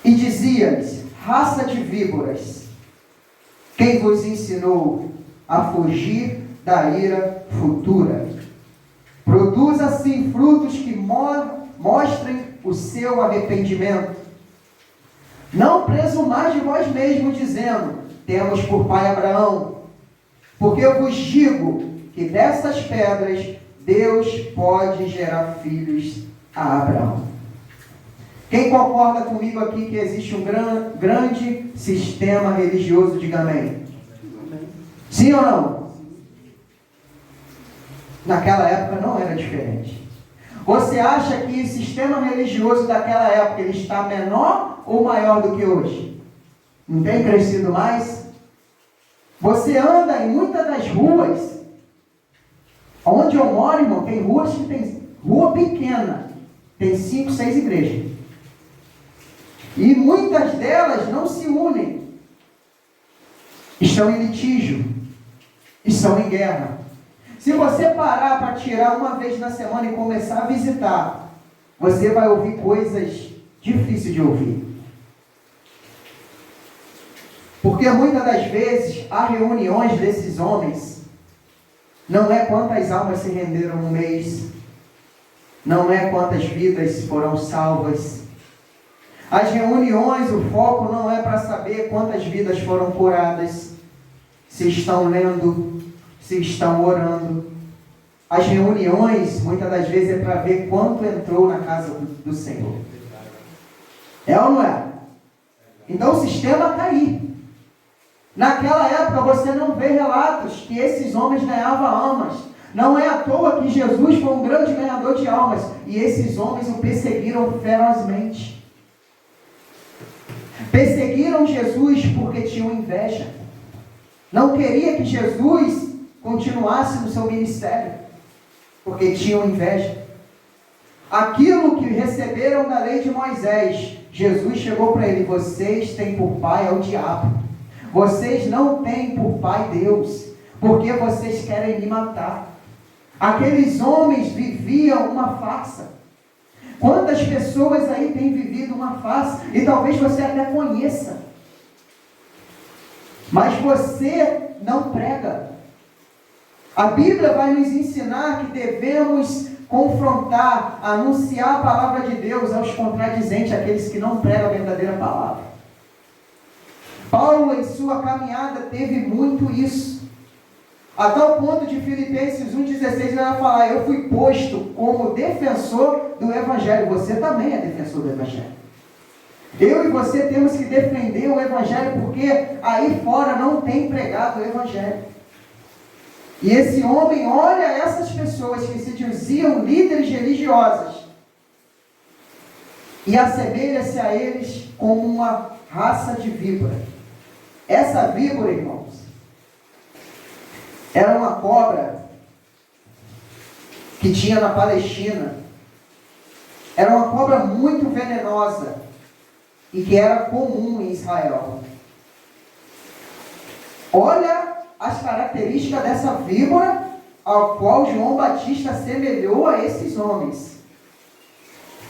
e dizia-lhes: raça de víboras, quem vos ensinou a fugir da ira futura? Produz assim frutos que mostrem o seu arrependimento. Não presumais de vós mesmos, dizendo: temos por pai Abraão. Porque eu vos digo que dessas pedras Deus pode gerar filhos a Abraão. Quem concorda comigo aqui que existe um grande sistema religioso? Diga amém. Sim ou não? Naquela época não era diferente. Você acha que o sistema religioso daquela época ele está menor ou maior do que hoje? Não tem crescido mais? Você anda em muitas das ruas, onde eu moro, irmão, tem ruas que tem rua pequena, tem 5, 6 igrejas. E muitas delas não se unem. Estão em litígio, estão em guerra. Se você parar para tirar uma vez na semana e começar a visitar, você vai ouvir coisas difíceis de ouvir. Porque muitas das vezes há reuniões desses homens, não é quantas almas se renderam no mês, não é quantas vidas foram salvas. As reuniões, o foco não é para saber quantas vidas foram curadas, se estão lendo, se estão orando. As reuniões, muitas das vezes, é para ver quanto entrou na casa do Senhor. É ou não é? Então o sistema está aí. Naquela época você não vê relatos que esses homens ganhavam almas. Não é à toa que Jesus foi um grande ganhador de almas. E esses homens o perseguiram ferozmente. Perseguiram Jesus porque tinham inveja. Não queria que Jesus continuasse no seu ministério, porque tinham inveja. Aquilo que receberam da lei de Moisés, Jesus chegou para ele: vocês têm por pai ao diabo. Vocês não têm por pai Deus, porque vocês querem me matar. Aqueles homens viviam uma farsa. Quantas pessoas aí têm vivido uma farsa? E talvez você até conheça. Mas você não prega. A Bíblia vai nos ensinar que devemos confrontar, anunciar a palavra de Deus aos contradizentes, aqueles que não pregam a verdadeira palavra. Paulo, em sua caminhada, teve muito isso. A tal ponto de Filipenses 1,16, ele vai falar: eu fui posto como defensor do Evangelho. Você também é defensor do Evangelho. Eu e você temos que defender o Evangelho, porque aí fora não tem pregado o Evangelho. E esse homem olha essas pessoas que se diziam líderes religiosos e assemelha-se a eles como uma raça de víbora. Essa víbora, irmãos, era uma cobra que tinha na Palestina. Era uma cobra muito venenosa e que era comum em Israel. Olha as características dessa víbora ao qual João Batista assemelhou a esses homens.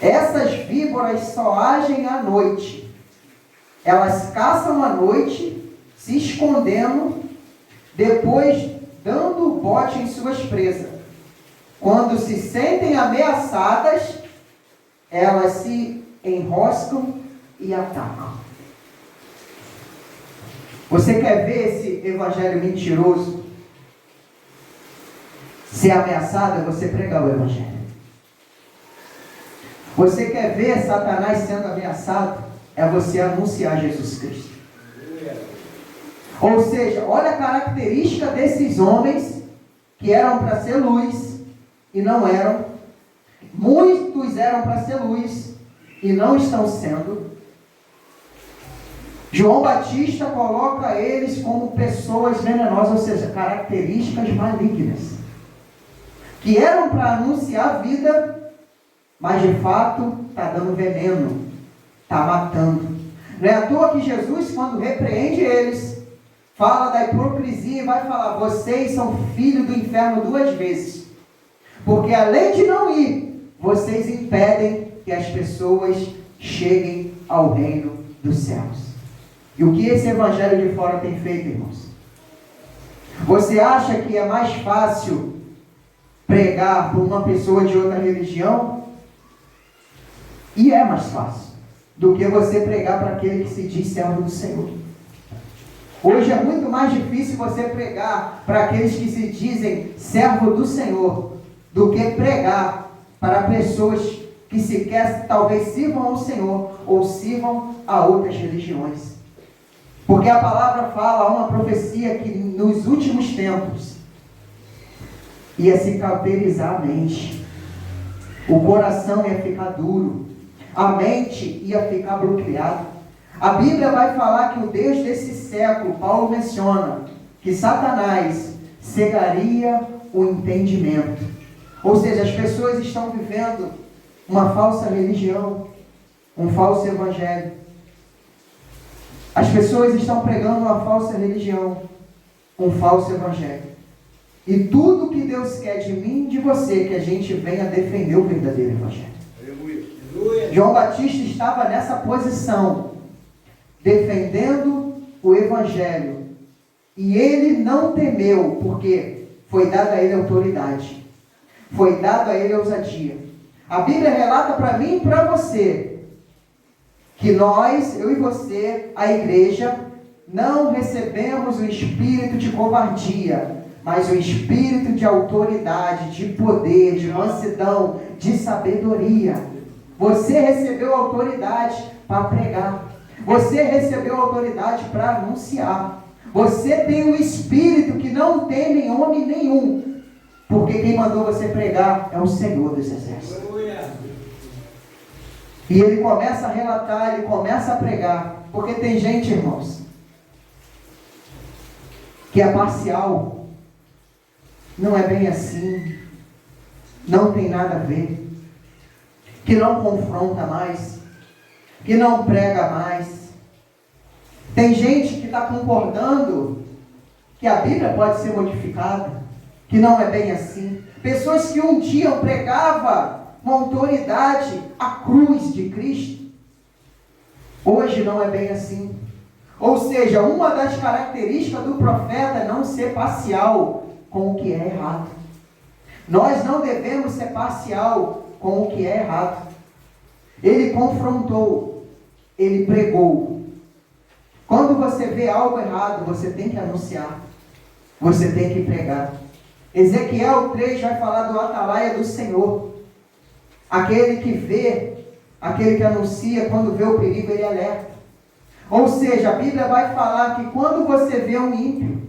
Essas víboras só agem à noite. Elas caçam à noite, se escondendo, depois dando o bote em suas presas. Quando se sentem ameaçadas, elas se enroscam e atacam. Você quer ver esse evangelho mentiroso ser ameaçado? É você pregar o evangelho. Você quer ver Satanás sendo ameaçado? É você anunciar Jesus Cristo. Ou seja, olha a característica desses homens que eram para ser luz e não eram. Muitos eram para ser luz e não estão sendo. João Batista coloca eles como pessoas venenosas, ou seja, características malignas, que eram para anunciar a vida, mas de fato está dando veneno, está matando. Não é à toa que Jesus, quando repreende eles, fala da hipocrisia e vai falar: vocês são filhos do inferno 2 vezes, porque além de não ir, vocês impedem que as pessoas cheguem ao reino dos céus. E o que esse evangelho de fora tem feito, irmãos? Você acha que é mais fácil pregar para uma pessoa de outra religião? E é mais fácil do que você pregar para aquele que se diz servo do Senhor. Hoje é muito mais difícil você pregar para aqueles que se dizem servo do Senhor do que pregar para pessoas que sequer talvez sirvam ao Senhor ou sirvam a outras religiões. Porque a palavra fala, há uma profecia que nos últimos tempos ia se cauterizar a mente, o coração ia ficar duro, a mente ia ficar bloqueada. A Bíblia vai falar que o Deus desse século, Paulo menciona, que Satanás cegaria o entendimento. Ou seja, as pessoas estão vivendo uma falsa religião, um falso evangelho. As pessoas estão pregando uma falsa religião, um falso evangelho. E tudo que Deus quer de mim e de você, que a gente venha defender o verdadeiro evangelho. Aleluia. João Batista estava nessa posição, defendendo o evangelho. E ele não temeu, porque foi dada a ele autoridade. Foi dado a ele ousadia. A Bíblia relata para mim e para você que nós, eu e você, a igreja, não recebemos o espírito de covardia, mas o espírito de autoridade, de poder, de mansidão, de sabedoria. Você recebeu autoridade para pregar. Você recebeu autoridade para anunciar. Você tem um espírito que não teme em homem nenhum, porque quem mandou você pregar é o Senhor dos Exércitos. E ele começa a relatar, ele começa a pregar. Porque tem gente, irmãos, que é parcial. Não é bem assim. Não tem nada a ver. Que não confronta mais. Que não prega mais. Tem gente que está concordando que a Bíblia pode ser modificada. Que não é bem assim. Pessoas que um dia pregavam com autoridade a cruz de Cristo, hoje não é bem assim. Ou seja, uma das características do profeta é não ser parcial com o que é errado. Nós não devemos ser parcial com o que é errado. Ele confrontou, ele pregou. Quando você vê algo errado, você tem que anunciar, você tem que pregar. Ezequiel 3 vai falar do atalaia do Senhor. Aquele que vê, aquele que anuncia, quando vê o perigo, ele alerta. Ou seja, a Bíblia vai falar que quando você vê um ímpio,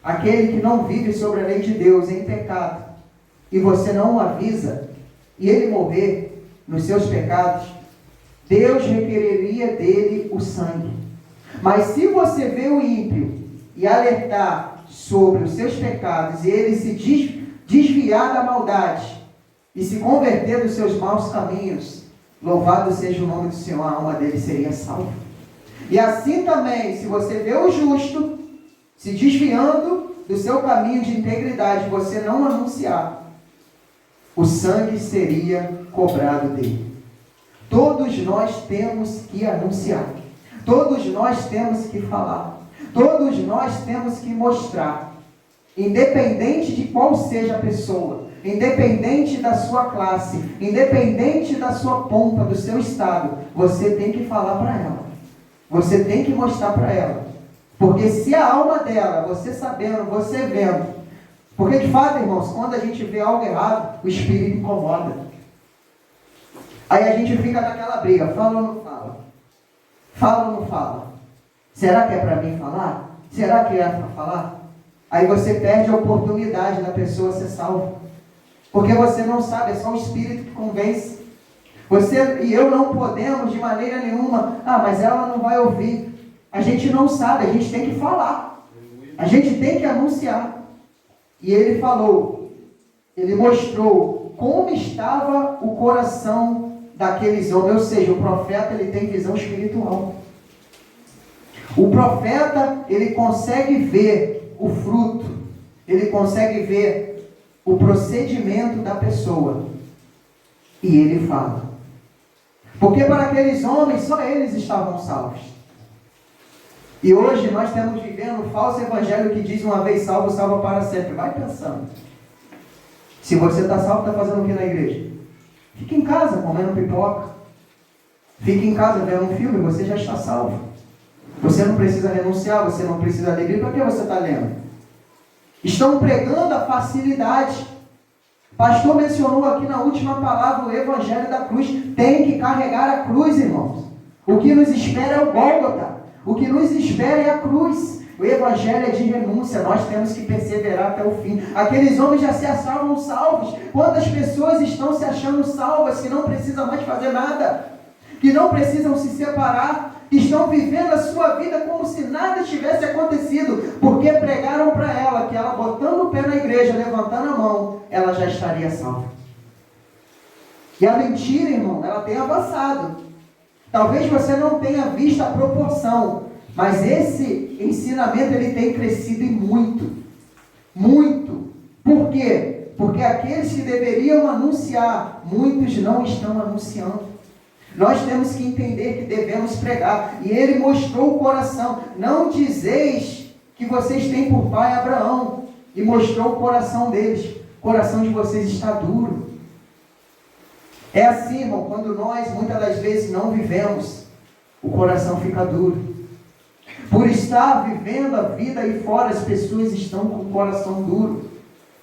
aquele que não vive sobre a lei de Deus em pecado, e você não o avisa, e ele morrer nos seus pecados, Deus requereria dele o sangue. Mas se você vê o ímpio e alertar sobre os seus pecados, e ele se desviar da maldade, e se converter dos seus maus caminhos, louvado seja o nome do Senhor, a alma dele seria salva. E assim também, se você vê o justo se desviando do seu caminho de integridade, você não anunciar, o sangue seria cobrado dele. Todos nós temos que anunciar. Todos nós temos que falar. Todos nós temos que mostrar. Independente de qual seja a pessoa, independente da sua classe, independente da sua pompa, do seu estado, você tem que falar para ela. Você tem que mostrar para ela. Porque se a alma dela, você sabendo, você vendo, porque de fato, irmãos, quando a gente vê algo errado, o espírito incomoda. Aí a gente fica naquela briga, fala ou não fala? Fala ou não fala? Será que é para mim falar? Será que é para falar? Aí você perde a oportunidade da pessoa ser salva. Porque você não sabe, é só o Espírito que convence. Você e eu não podemos de maneira nenhuma, mas ela não vai ouvir. A gente não sabe, a gente tem que falar. A gente tem que anunciar. E ele falou, ele mostrou como estava o coração daqueles homens. Ou seja, o profeta ele tem visão espiritual. O profeta ele consegue ver o fruto, ele consegue ver o procedimento da pessoa. E ele fala. Porque para aqueles homens, só eles estavam salvos. E hoje nós estamos vivendo um falso evangelho que diz uma vez salvo, salva para sempre. Vai pensando. Se você está salvo, está fazendo o que na igreja? Fica em casa comendo pipoca. Fica em casa vendo um filme, você já está salvo. Você não precisa renunciar, você não precisa alegria. Para que você está lendo? Estão pregando a facilidade. O pastor mencionou aqui na última palavra o evangelho da cruz. Tem que carregar a cruz, irmãos. O que nos espera é o Gólgota. O que nos espera é a cruz. O evangelho é de renúncia. Nós temos que perseverar até o fim. Aqueles homens já se achavam salvos. Quantas pessoas estão se achando salvas que não precisam mais fazer nada? Que não precisam se separar? Estão vivendo a sua vida como se nada tivesse acontecido, porque pregaram para ela que ela botando o pé na igreja, levantando a mão, ela já estaria salva. E a mentira, irmão, ela tem avançado. Talvez você não tenha visto a proporção, mas esse ensinamento ele tem crescido e muito. Muito. Por quê? Porque aqueles que deveriam anunciar, muitos não estão anunciando. Nós temos que entender que devemos pregar. E ele mostrou o coração. Não dizeis que vocês têm por pai Abraão. E mostrou o coração deles. O coração de vocês está duro. É assim, irmão, quando nós muitas das vezes não vivemos, o coração fica duro. Por estar vivendo a vida aí fora, as pessoas estão com o coração duro.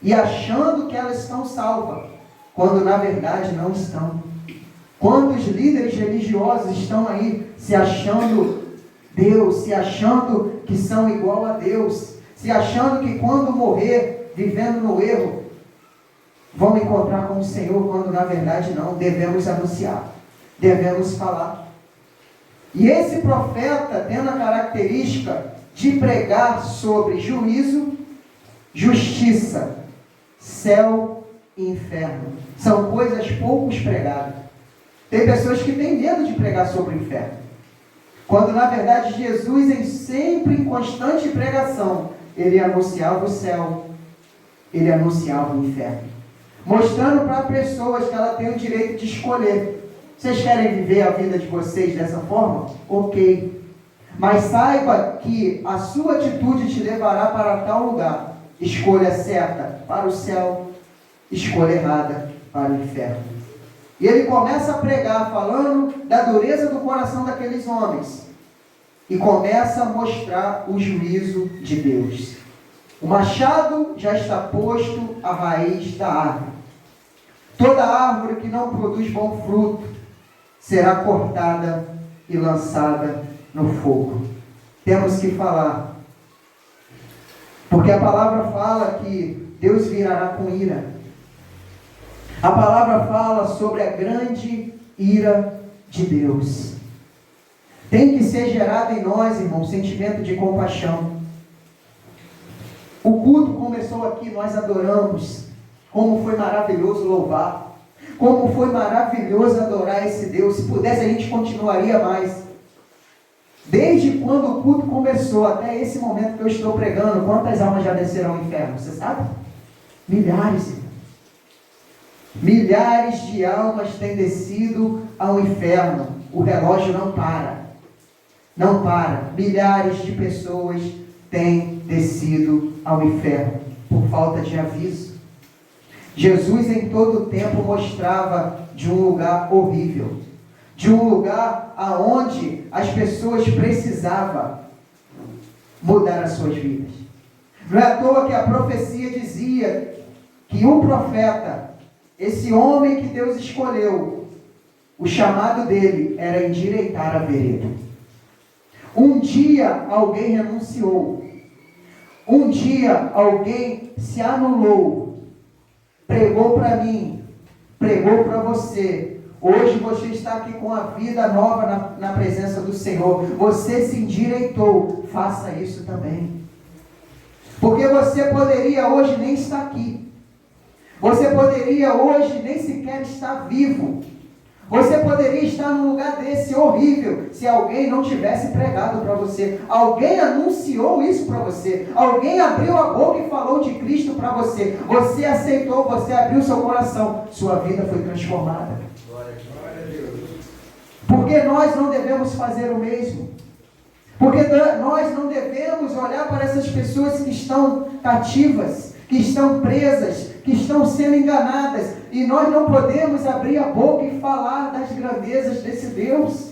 E achando que elas estão salvas. Quando na verdade não estão. Quantos líderes religiosos estão aí se achando Deus, se achando que são igual a Deus, se achando que quando morrer, vivendo no erro, vão encontrar com o Senhor, quando na verdade não. Devemos anunciar, devemos falar. E esse profeta, tendo a característica de pregar sobre juízo, justiça, céu e inferno, são coisas poucos pregadas. Tem pessoas que têm medo de pregar sobre o inferno. Quando na verdade Jesus, sempre em constante pregação, ele anunciava o céu, ele anunciava o inferno. Mostrando para pessoas que ela tem o direito de escolher. Vocês querem viver a vida de vocês dessa forma? Ok. Mas saiba que a sua atitude te levará para tal lugar. Escolha certa para o céu, escolha errada para o inferno. E ele começa a pregar falando da dureza do coração daqueles homens. E começa a mostrar o juízo de Deus. O machado já está posto à raiz da árvore. Toda árvore que não produz bom fruto será cortada e lançada no fogo. Temos que falar. Porque a palavra fala que Deus virará com ira. A palavra fala sobre a grande ira de Deus. Tem que ser gerado em nós, irmão, um sentimento de compaixão. O culto começou aqui, nós adoramos. Como foi maravilhoso louvar. Como foi maravilhoso adorar esse Deus. Se pudesse, a gente continuaria mais. Desde quando o culto começou até esse momento que eu estou pregando, quantas almas já desceram ao inferno? Você sabe? Milhares. Milhares de almas têm descido ao inferno. O relógio não para. Não para. Milhares de pessoas têm descido ao inferno por falta de aviso. Jesus em todo o tempo mostrava de um lugar horrível, de um lugar aonde as pessoas precisavam mudar as suas vidas. Não é à toa que a profecia dizia que o profeta, esse homem que Deus escolheu, o chamado dele era endireitar a vereda. Um dia alguém renunciou. Um dia alguém se anulou. Pregou para mim, pregou para você. Hoje você está aqui com a vida nova na presença do Senhor. Você se endireitou. Faça isso também. Porque você poderia hoje nem estar aqui. Você poderia hoje nem sequer estar vivo. Você poderia estar num lugar desse horrível se alguém não tivesse pregado para você. Alguém anunciou isso para você. Alguém abriu a boca e falou de Cristo para você. Você aceitou, você abriu seu coração. Sua vida foi transformada. Porque nós não devemos fazer o mesmo. Porque nós não devemos olhar para essas pessoas que estão cativas, que estão presas, que estão sendo enganadas, e nós não podemos abrir a boca e falar das grandezas desse Deus.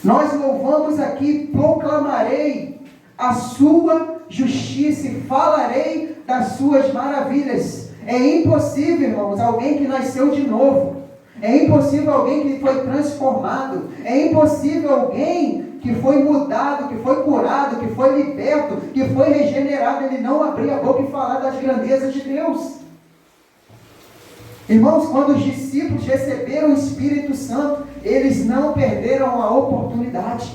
Nós louvamos aqui: proclamarei a sua justiça e falarei das suas maravilhas. É impossível, irmãos, alguém que nasceu de novo. É impossível alguém que foi transformado. É impossível alguém que foi mudado, que foi curado, que foi liberto, que foi regenerado, ele não abrir a boca e falar das grandezas de Deus. Irmãos, quando os discípulos receberam o Espírito Santo, eles não perderam a oportunidade.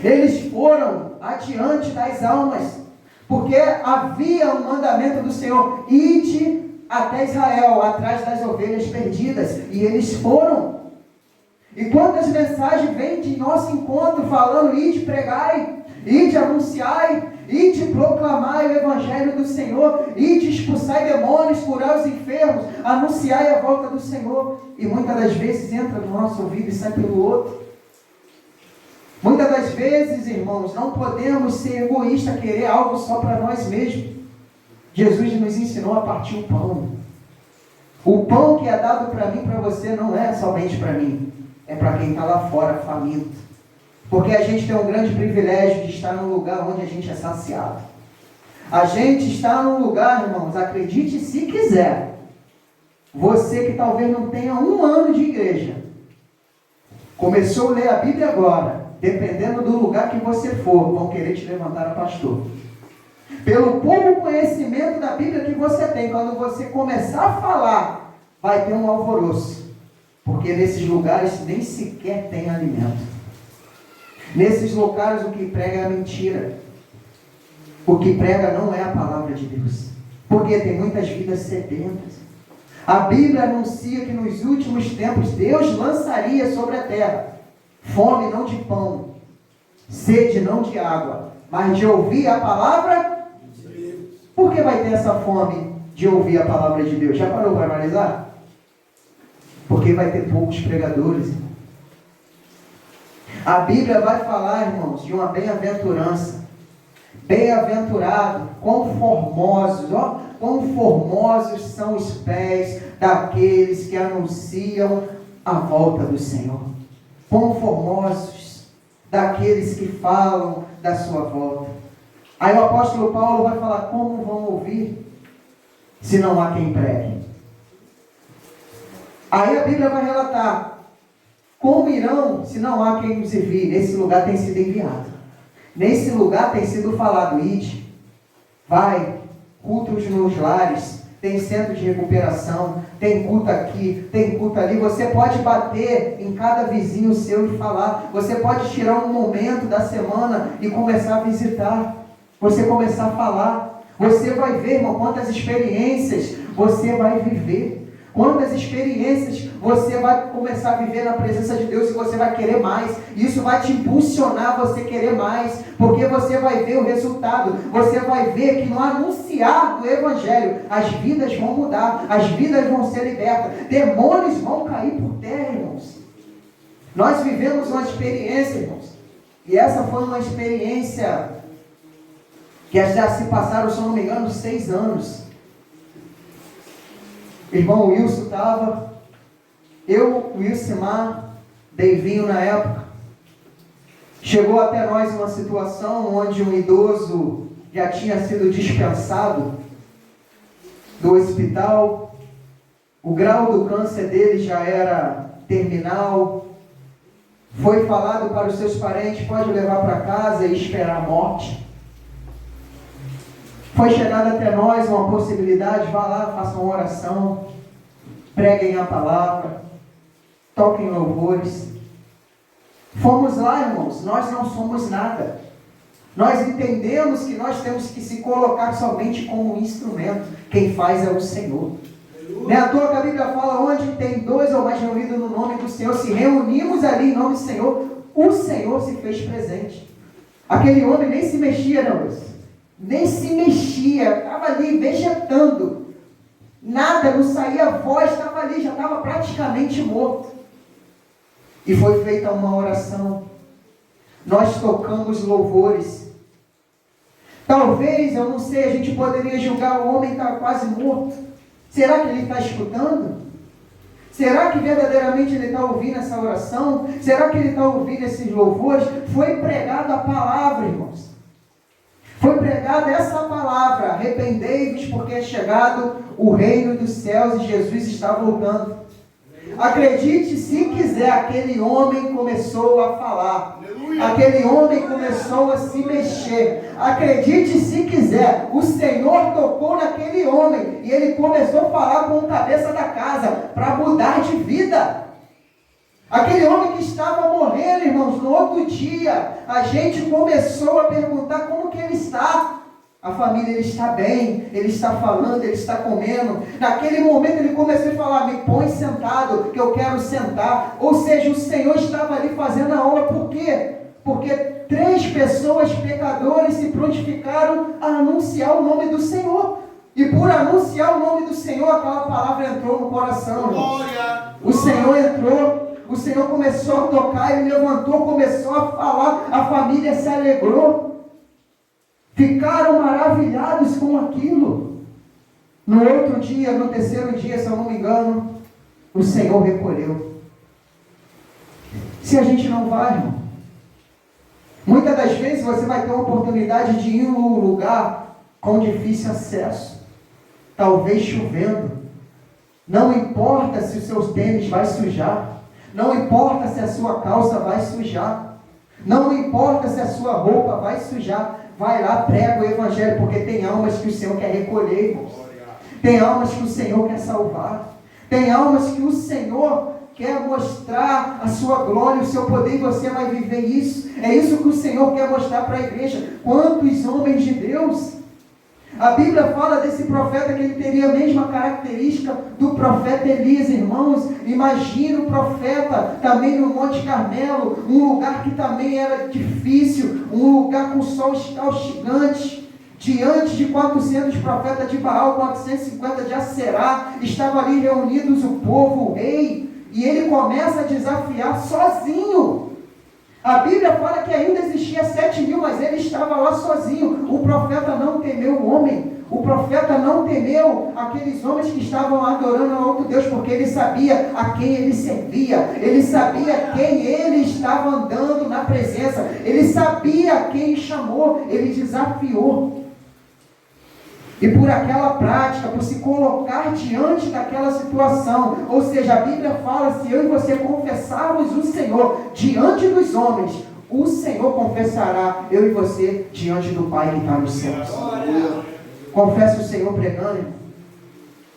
Eles foram adiante das almas, porque havia um mandamento do Senhor: ide até Israel, atrás das ovelhas perdidas, e eles foram. E quantas mensagens vêm de nosso encontro falando: ide pregai, ide anunciai, ide proclamai o Evangelho do Senhor, ide expulsai demônios, curai os enfermos, anunciai a volta do Senhor. E muitas das vezes entra no nosso ouvido e sai pelo outro. Muitas das vezes, irmãos, não podemos ser egoístas, querer algo só para nós mesmos. Jesus nos ensinou a partir o pão. O pão que é dado para mim e para você não é somente para mim. É para quem está lá fora, faminto. Porque a gente tem um grande privilégio de estar num lugar onde a gente é saciado. A gente está num lugar, irmãos, acredite se quiser. Você que talvez não tenha 1 ano de igreja, começou a ler a Bíblia agora, dependendo do lugar que você for, vão querer te levantar a pastor. Pelo pouco conhecimento da Bíblia que você tem, quando você começar a falar, vai ter um alvoroço. Porque nesses lugares nem sequer tem alimento. Nesses locais o que prega é a mentira. O que prega não é a palavra de Deus. Porque tem muitas vidas sedentas. A Bíblia anuncia que nos últimos tempos Deus lançaria sobre a terra fome não de pão, sede não de água, mas de ouvir a palavra de Deus. Por que vai ter essa fome de ouvir a palavra de Deus? Já parou para analisar? Porque vai ter poucos pregadores. A Bíblia vai falar, irmãos, de uma bem-aventurança. Bem-aventurado, quão formosos, quão formosos são os pés daqueles que anunciam a volta do Senhor. Quão formosos daqueles que falam da sua volta. Aí o apóstolo Paulo vai falar: como vão ouvir se não há quem pregue? Aí a Bíblia vai relatar: como irão se não há quem nos envie? Nesse lugar tem sido enviado. Nesse lugar tem sido falado: ide, vai, cultos nos lares, tem centro de recuperação, tem culto aqui, tem culto ali. Você pode bater em cada vizinho seu e falar. Você pode tirar um momento da semana e começar a visitar. Você começar a falar. Você vai ver, irmão, quantas experiências você vai viver. Quantas experiências você vai começar a viver na presença de Deus e você vai querer mais. Isso vai te impulsionar a você querer mais, porque você vai ver o resultado. Você vai ver que no anunciar do Evangelho, as vidas vão mudar, as vidas vão ser libertas, demônios vão cair por terra, irmãos. Nós vivemos uma experiência, irmãos, e essa foi uma experiência que já se passaram, se não me engano, 6 anos. O irmão Wilson estava, eu, Wilsimar, Deivinho na época. Chegou até nós uma situação onde um idoso já tinha sido dispensado do hospital, o grau do câncer dele já era terminal. Foi falado para os seus parentes, pode levar para casa e esperar a morte. Foi chegada até nós uma possibilidade, vá lá, façam uma oração, preguem a palavra, toquem louvores. Fomos lá, irmãos, nós não somos nada. Nós entendemos que nós temos que se colocar somente como um instrumento. Quem faz é o Senhor. Não é à toa que a Bíblia fala, onde tem 2 ou mais reunidos no nome do Senhor, se reunimos ali em nome do Senhor, o Senhor se fez presente. Aquele homem nem se mexia, não, Deus. Nem se mexia, estava ali vegetando, nada, não saía voz, estava ali, já estava praticamente morto. E foi feita uma oração, nós tocamos louvores. Talvez, eu não sei, a gente poderia julgar o homem está quase morto. Será que ele está escutando? Será que verdadeiramente ele está ouvindo essa oração? Será que ele está ouvindo esses louvores? Foi pregada a palavra, irmãos. Foi pregada essa palavra, arrependei-vos porque é chegado o reino dos céus e Jesus está voltando. Acredite se quiser, aquele homem começou a falar. Aquele homem começou a se mexer. Acredite se quiser, o Senhor tocou naquele homem e ele começou a falar com o cabeça da casa para mudar de vida. Aquele homem que estava morrendo, irmãos, no outro dia, a gente começou a perguntar como que ele está. A família, ele está bem, ele está falando, ele está comendo. Naquele momento ele começou a falar, me põe sentado, que eu quero sentar. Ou seja, o Senhor estava ali fazendo a obra. Por quê? Porque 3 pessoas pecadoras se prontificaram a anunciar o nome do Senhor. E por anunciar o nome do Senhor, aquela palavra entrou no coração. Glória. O Senhor entrou. O Senhor começou a tocar, ele levantou, começou a falar, a família se alegrou. Ficaram maravilhados com aquilo. No outro dia, no terceiro dia, se eu não me engano, o Senhor recolheu. Se a gente não vai, irmão, muitas das vezes você vai ter a oportunidade de ir em um lugar com difícil acesso, talvez chovendo. Não importa se o seu tênis vai sujar. Não importa se a sua calça vai sujar. Não importa se a sua roupa vai sujar. Vai lá, prega o Evangelho, porque tem almas que o Senhor quer recolher, irmãos. Tem almas que o Senhor quer salvar. Tem almas que o Senhor quer mostrar a sua glória, o seu poder, e você vai viver isso. É isso que o Senhor quer mostrar para a igreja. Quantos homens de Deus! A Bíblia fala desse profeta que ele teria a mesma característica do profeta Elias, irmãos. Imagina o profeta também no Monte Carmelo, um lugar que também era difícil, um lugar com sol escaldante, diante de 400 profetas de Baal, 450 de Aserá, estavam ali reunidos o povo, o rei, e ele começa a desafiar sozinho. A Bíblia fala que ainda existia 7.000, mas ele estava lá sozinho. O profeta não temeu o homem. O profeta não temeu aqueles homens que estavam adorando a outro Deus, porque ele sabia a quem ele servia. Ele sabia quem ele estava andando na presença. Ele sabia quem chamou. Ele desafiou. E por aquela prática, por se colocar diante daquela situação, ou seja, a Bíblia fala, se eu e você confessarmos o Senhor diante dos homens, o Senhor confessará eu e você diante do Pai que está nos céus. Confesse o Senhor pregando.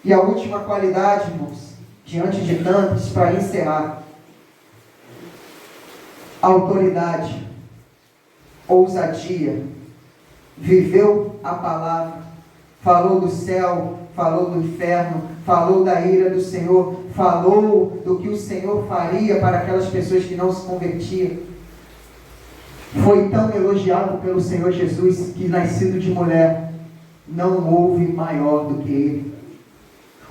E a última qualidade, irmãos, diante de tantos, para encerrar: autoridade, ousadia, viveu a palavra, falou do céu, falou do inferno, falou da ira do Senhor, falou do que o Senhor faria para aquelas pessoas que não se convertiam. Foi tão elogiado pelo Senhor Jesus que, nascido de mulher, não houve maior do que ele.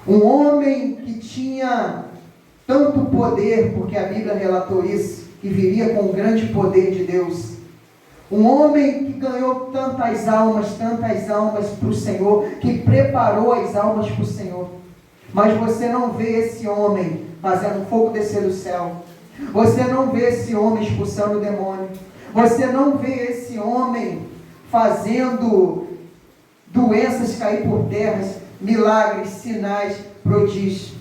Um homem que tinha tanto poder, porque a Bíblia relatou isso, que viria com o grande poder de Deus. Um homem que ganhou tantas almas para o Senhor, que preparou as almas para o Senhor. Mas você não vê esse homem fazendo fogo descer do céu. Você não vê esse homem expulsando o demônio. Você não vê esse homem fazendo doenças cair por terra, milagres, sinais, prodígios.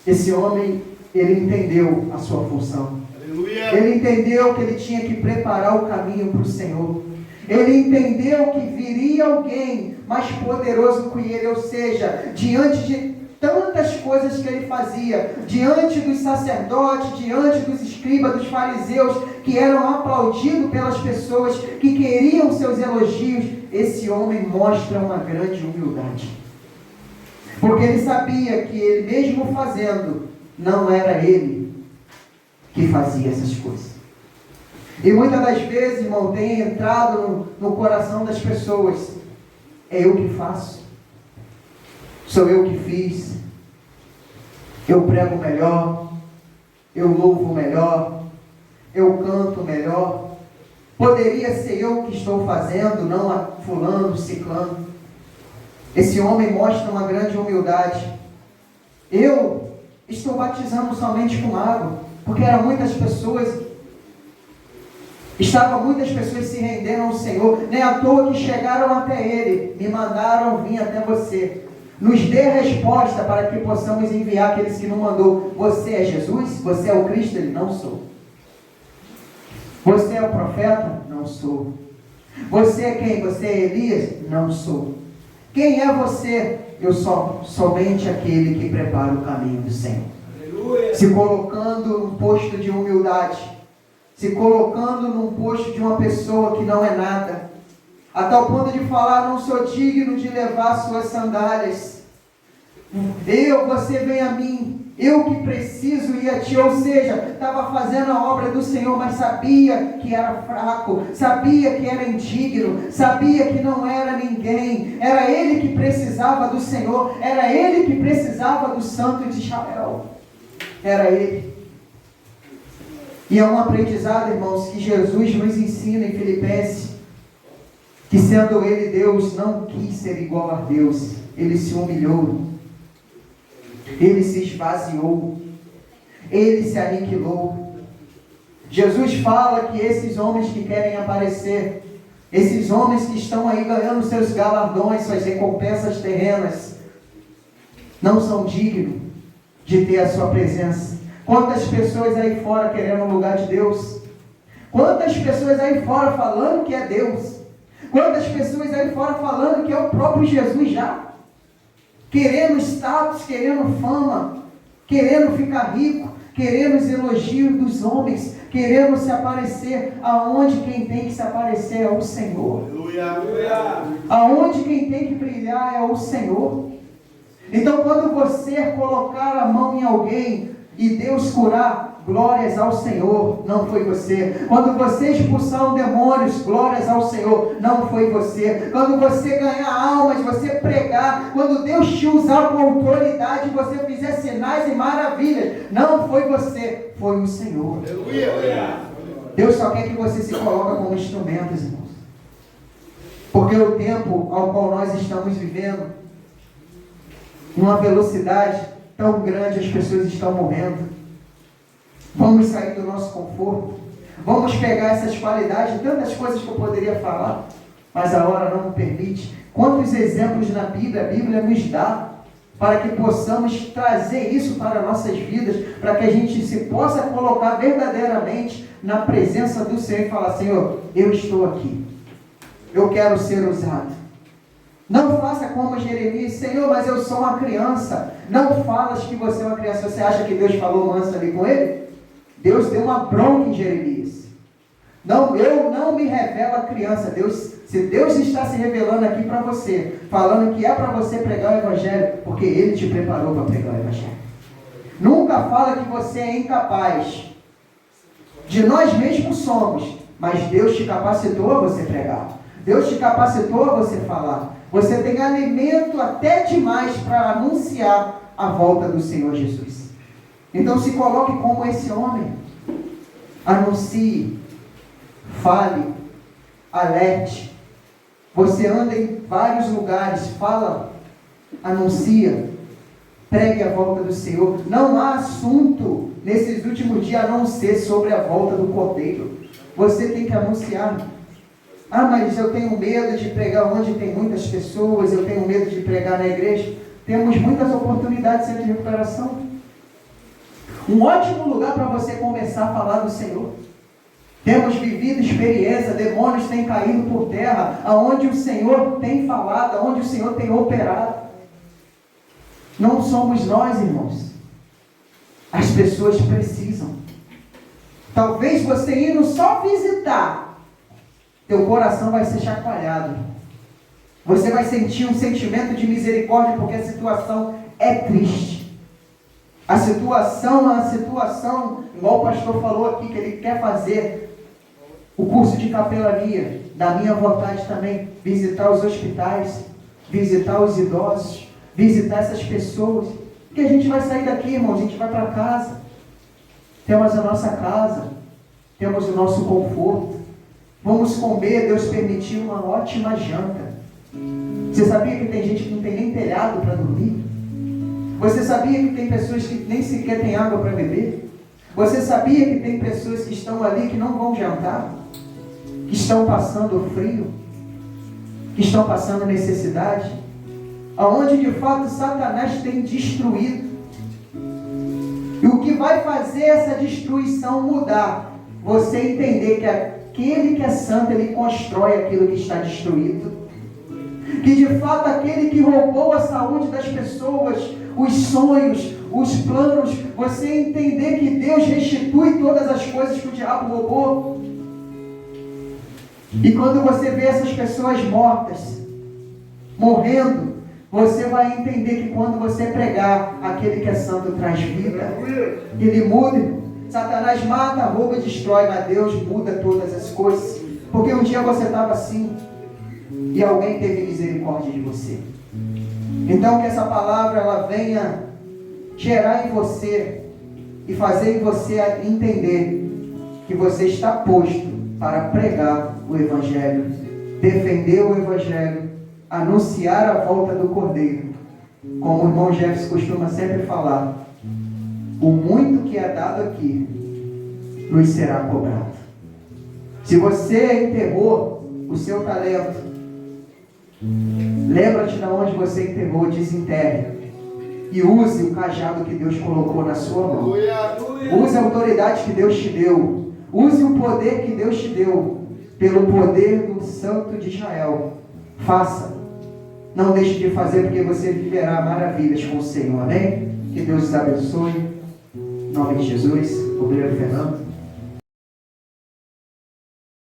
Esse homem, ele entendeu a sua função. Aleluia. Ele entendeu que ele tinha que preparar o caminho para o Senhor. Ele entendeu que viria alguém mais poderoso que ele, ou seja, diante de tantas coisas que ele fazia, diante dos sacerdotes, diante dos escribas, dos fariseus, que eram aplaudidos pelas pessoas que queriam seus elogios, esse homem mostra uma grande humildade. Porque ele sabia que ele mesmo fazendo, não era ele que fazia essas coisas. E muitas das vezes, irmão, tem entrado no coração das pessoas: é eu que faço, sou eu que fiz, eu prego melhor, eu louvo melhor, eu canto melhor, poderia ser eu que estou fazendo, não a fulano, ciclano. Esse homem mostra uma grande humildade. Eu estou batizando somente com água, porque eram muitas pessoas, muitas pessoas se rendendo ao Senhor, nem à toa que chegaram até Ele, me mandaram vir até você. Nos dê resposta para que possamos enviar aqueles que não mandou. Você é Jesus? Você é o Cristo? Ele: não sou. Você é o profeta? Não sou. Você é quem? Você é Elias? Não sou. Quem é você? Eu sou somente aquele que prepara o caminho do Senhor. Aleluia. Se colocando num posto de humildade, se colocando num posto de uma pessoa que não é nada, a tal ponto de falar: não sou digno de levar suas sandálias. Você vem a mim, eu que preciso ir a ti. Ou seja, estava fazendo a obra do Senhor, mas sabia que era fraco, sabia que era indigno, sabia que não era ninguém. Era ele que precisava do Senhor, era ele que precisava do Santo de Israel. Era ele. E é um aprendizado, irmãos, que Jesus nos ensina em Filipenses, que sendo ele Deus, não quis ser igual a Deus. Ele se humilhou, ele se esvaziou, ele se aniquilou. Jesus fala que esses homens que querem aparecer, esses homens que estão aí ganhando seus galardões, suas recompensas terrenas, não são dignos de ter a sua presença. Quantas pessoas aí fora querendo o lugar de Deus? Quantas pessoas aí fora falando que é Deus? Quantas pessoas aí fora falando que é o próprio Jesus já? Querendo status, querendo fama, querendo ficar rico, querendo os elogios dos homens, querendo se aparecer aonde quem tem que se aparecer é o Senhor. Aleluia. Aonde quem tem que brilhar é o Senhor. Então, quando você colocar a mão em alguém e Deus curar, glórias ao Senhor, não foi você. Quando você expulsar demônios, glórias ao Senhor, não foi você. Quando você ganhar almas, você pregar, quando Deus te usar com autoridade, você fizer sinais e maravilhas, não foi você, foi o Senhor. Aleluia. Deus só quer que você se coloque como instrumentos, irmãos. Porque o tempo ao qual nós estamos vivendo, numa velocidade tão grande, as pessoas estão morrendo. Vamos sair do nosso conforto. Vamos pegar essas qualidades, tantas coisas que eu poderia falar, mas a hora não me permite. Quantos exemplos na Bíblia a Bíblia nos dá para que possamos trazer isso para nossas vidas, para que a gente se possa colocar verdadeiramente na presença do Senhor e falar: Senhor, eu estou aqui. Eu quero ser usado. Não faça como Jeremias: Senhor, mas eu sou uma criança. Não falas que você é uma criança. Você acha que Deus falou manso ali com ele? Deus deu uma bronca em Jeremias. Não, eu não me revelo a criança. Deus Se Deus está se revelando aqui para você, falando que é para você pregar o Evangelho, porque Ele te preparou para pregar o Evangelho. Nunca fala que você é incapaz. De nós mesmos somos, mas Deus te capacitou a você pregar. Deus te capacitou a você falar. Você tem alimento até demais para anunciar a volta do Senhor Jesus. Então se coloque como esse homem. Anuncie, fale, alerte. Você anda em vários lugares, fala, anuncia, pregue a volta do Senhor. Não há assunto nesses últimos dias a não ser sobre a volta do Cordeiro. Você tem que anunciar. Ah, mas eu tenho medo de pregar onde tem muitas pessoas, eu tenho medo de pregar na igreja. Temos muitas oportunidades de recuperação. Um ótimo lugar para você começar a falar do Senhor. Temos vivido experiência, demônios têm caído por terra, aonde o Senhor tem falado, aonde o Senhor tem operado. Não somos nós, irmãos. As pessoas precisam. Talvez você indo só visitar, teu coração vai ser chacoalhado. Você vai sentir um sentimento de misericórdia, porque a situação é triste. A situação, igual o pastor falou aqui, que ele quer fazer o curso de capelania, da minha vontade também, visitar os hospitais, visitar os idosos, visitar essas pessoas, porque a gente vai sair daqui, irmão, a gente vai para casa, temos a nossa casa, temos o nosso conforto, vamos comer, Deus permitiu uma ótima janta. Você sabia que tem gente que não tem nem telhado para dormir? Você sabia que tem pessoas que nem sequer têm água para beber? Você sabia que tem pessoas que estão ali que não vão jantar? Que estão passando frio? Que estão passando necessidade? Aonde de fato Satanás tem destruído. E o que vai fazer essa destruição mudar? Você entender que aquele que é santo, ele constrói aquilo que está destruído. Que de fato aquele que roubou a saúde das pessoas, os sonhos, os planos, você entender que Deus restitui todas as coisas que o diabo roubou. E quando você vê essas pessoas mortas, morrendo, você vai entender que quando você pregar, aquele que é santo traz vida. Ele muda. Satanás mata, rouba e destrói, mas Deus muda todas as coisas. Porque um dia você estava assim, e alguém teve misericórdia de você. Então que essa palavra ela venha gerar em você e fazer em você entender que você está posto para pregar o Evangelho, defender o Evangelho, anunciar a volta do Cordeiro. Como o irmão Jefferson costuma sempre falar, o muito que é dado aqui nos será cobrado. Se você enterrou o seu talento, lembra-te de onde você enterrou, desenterre e use o cajado que Deus colocou na sua mão. Use a autoridade que Deus te deu. Use o poder que Deus te deu, pelo poder do Santo de Israel. Faça. Não deixe de fazer, porque você viverá maravilhas com o Senhor. Amém? Que Deus os abençoe. Em nome de Jesus. Obrigado, Fernando.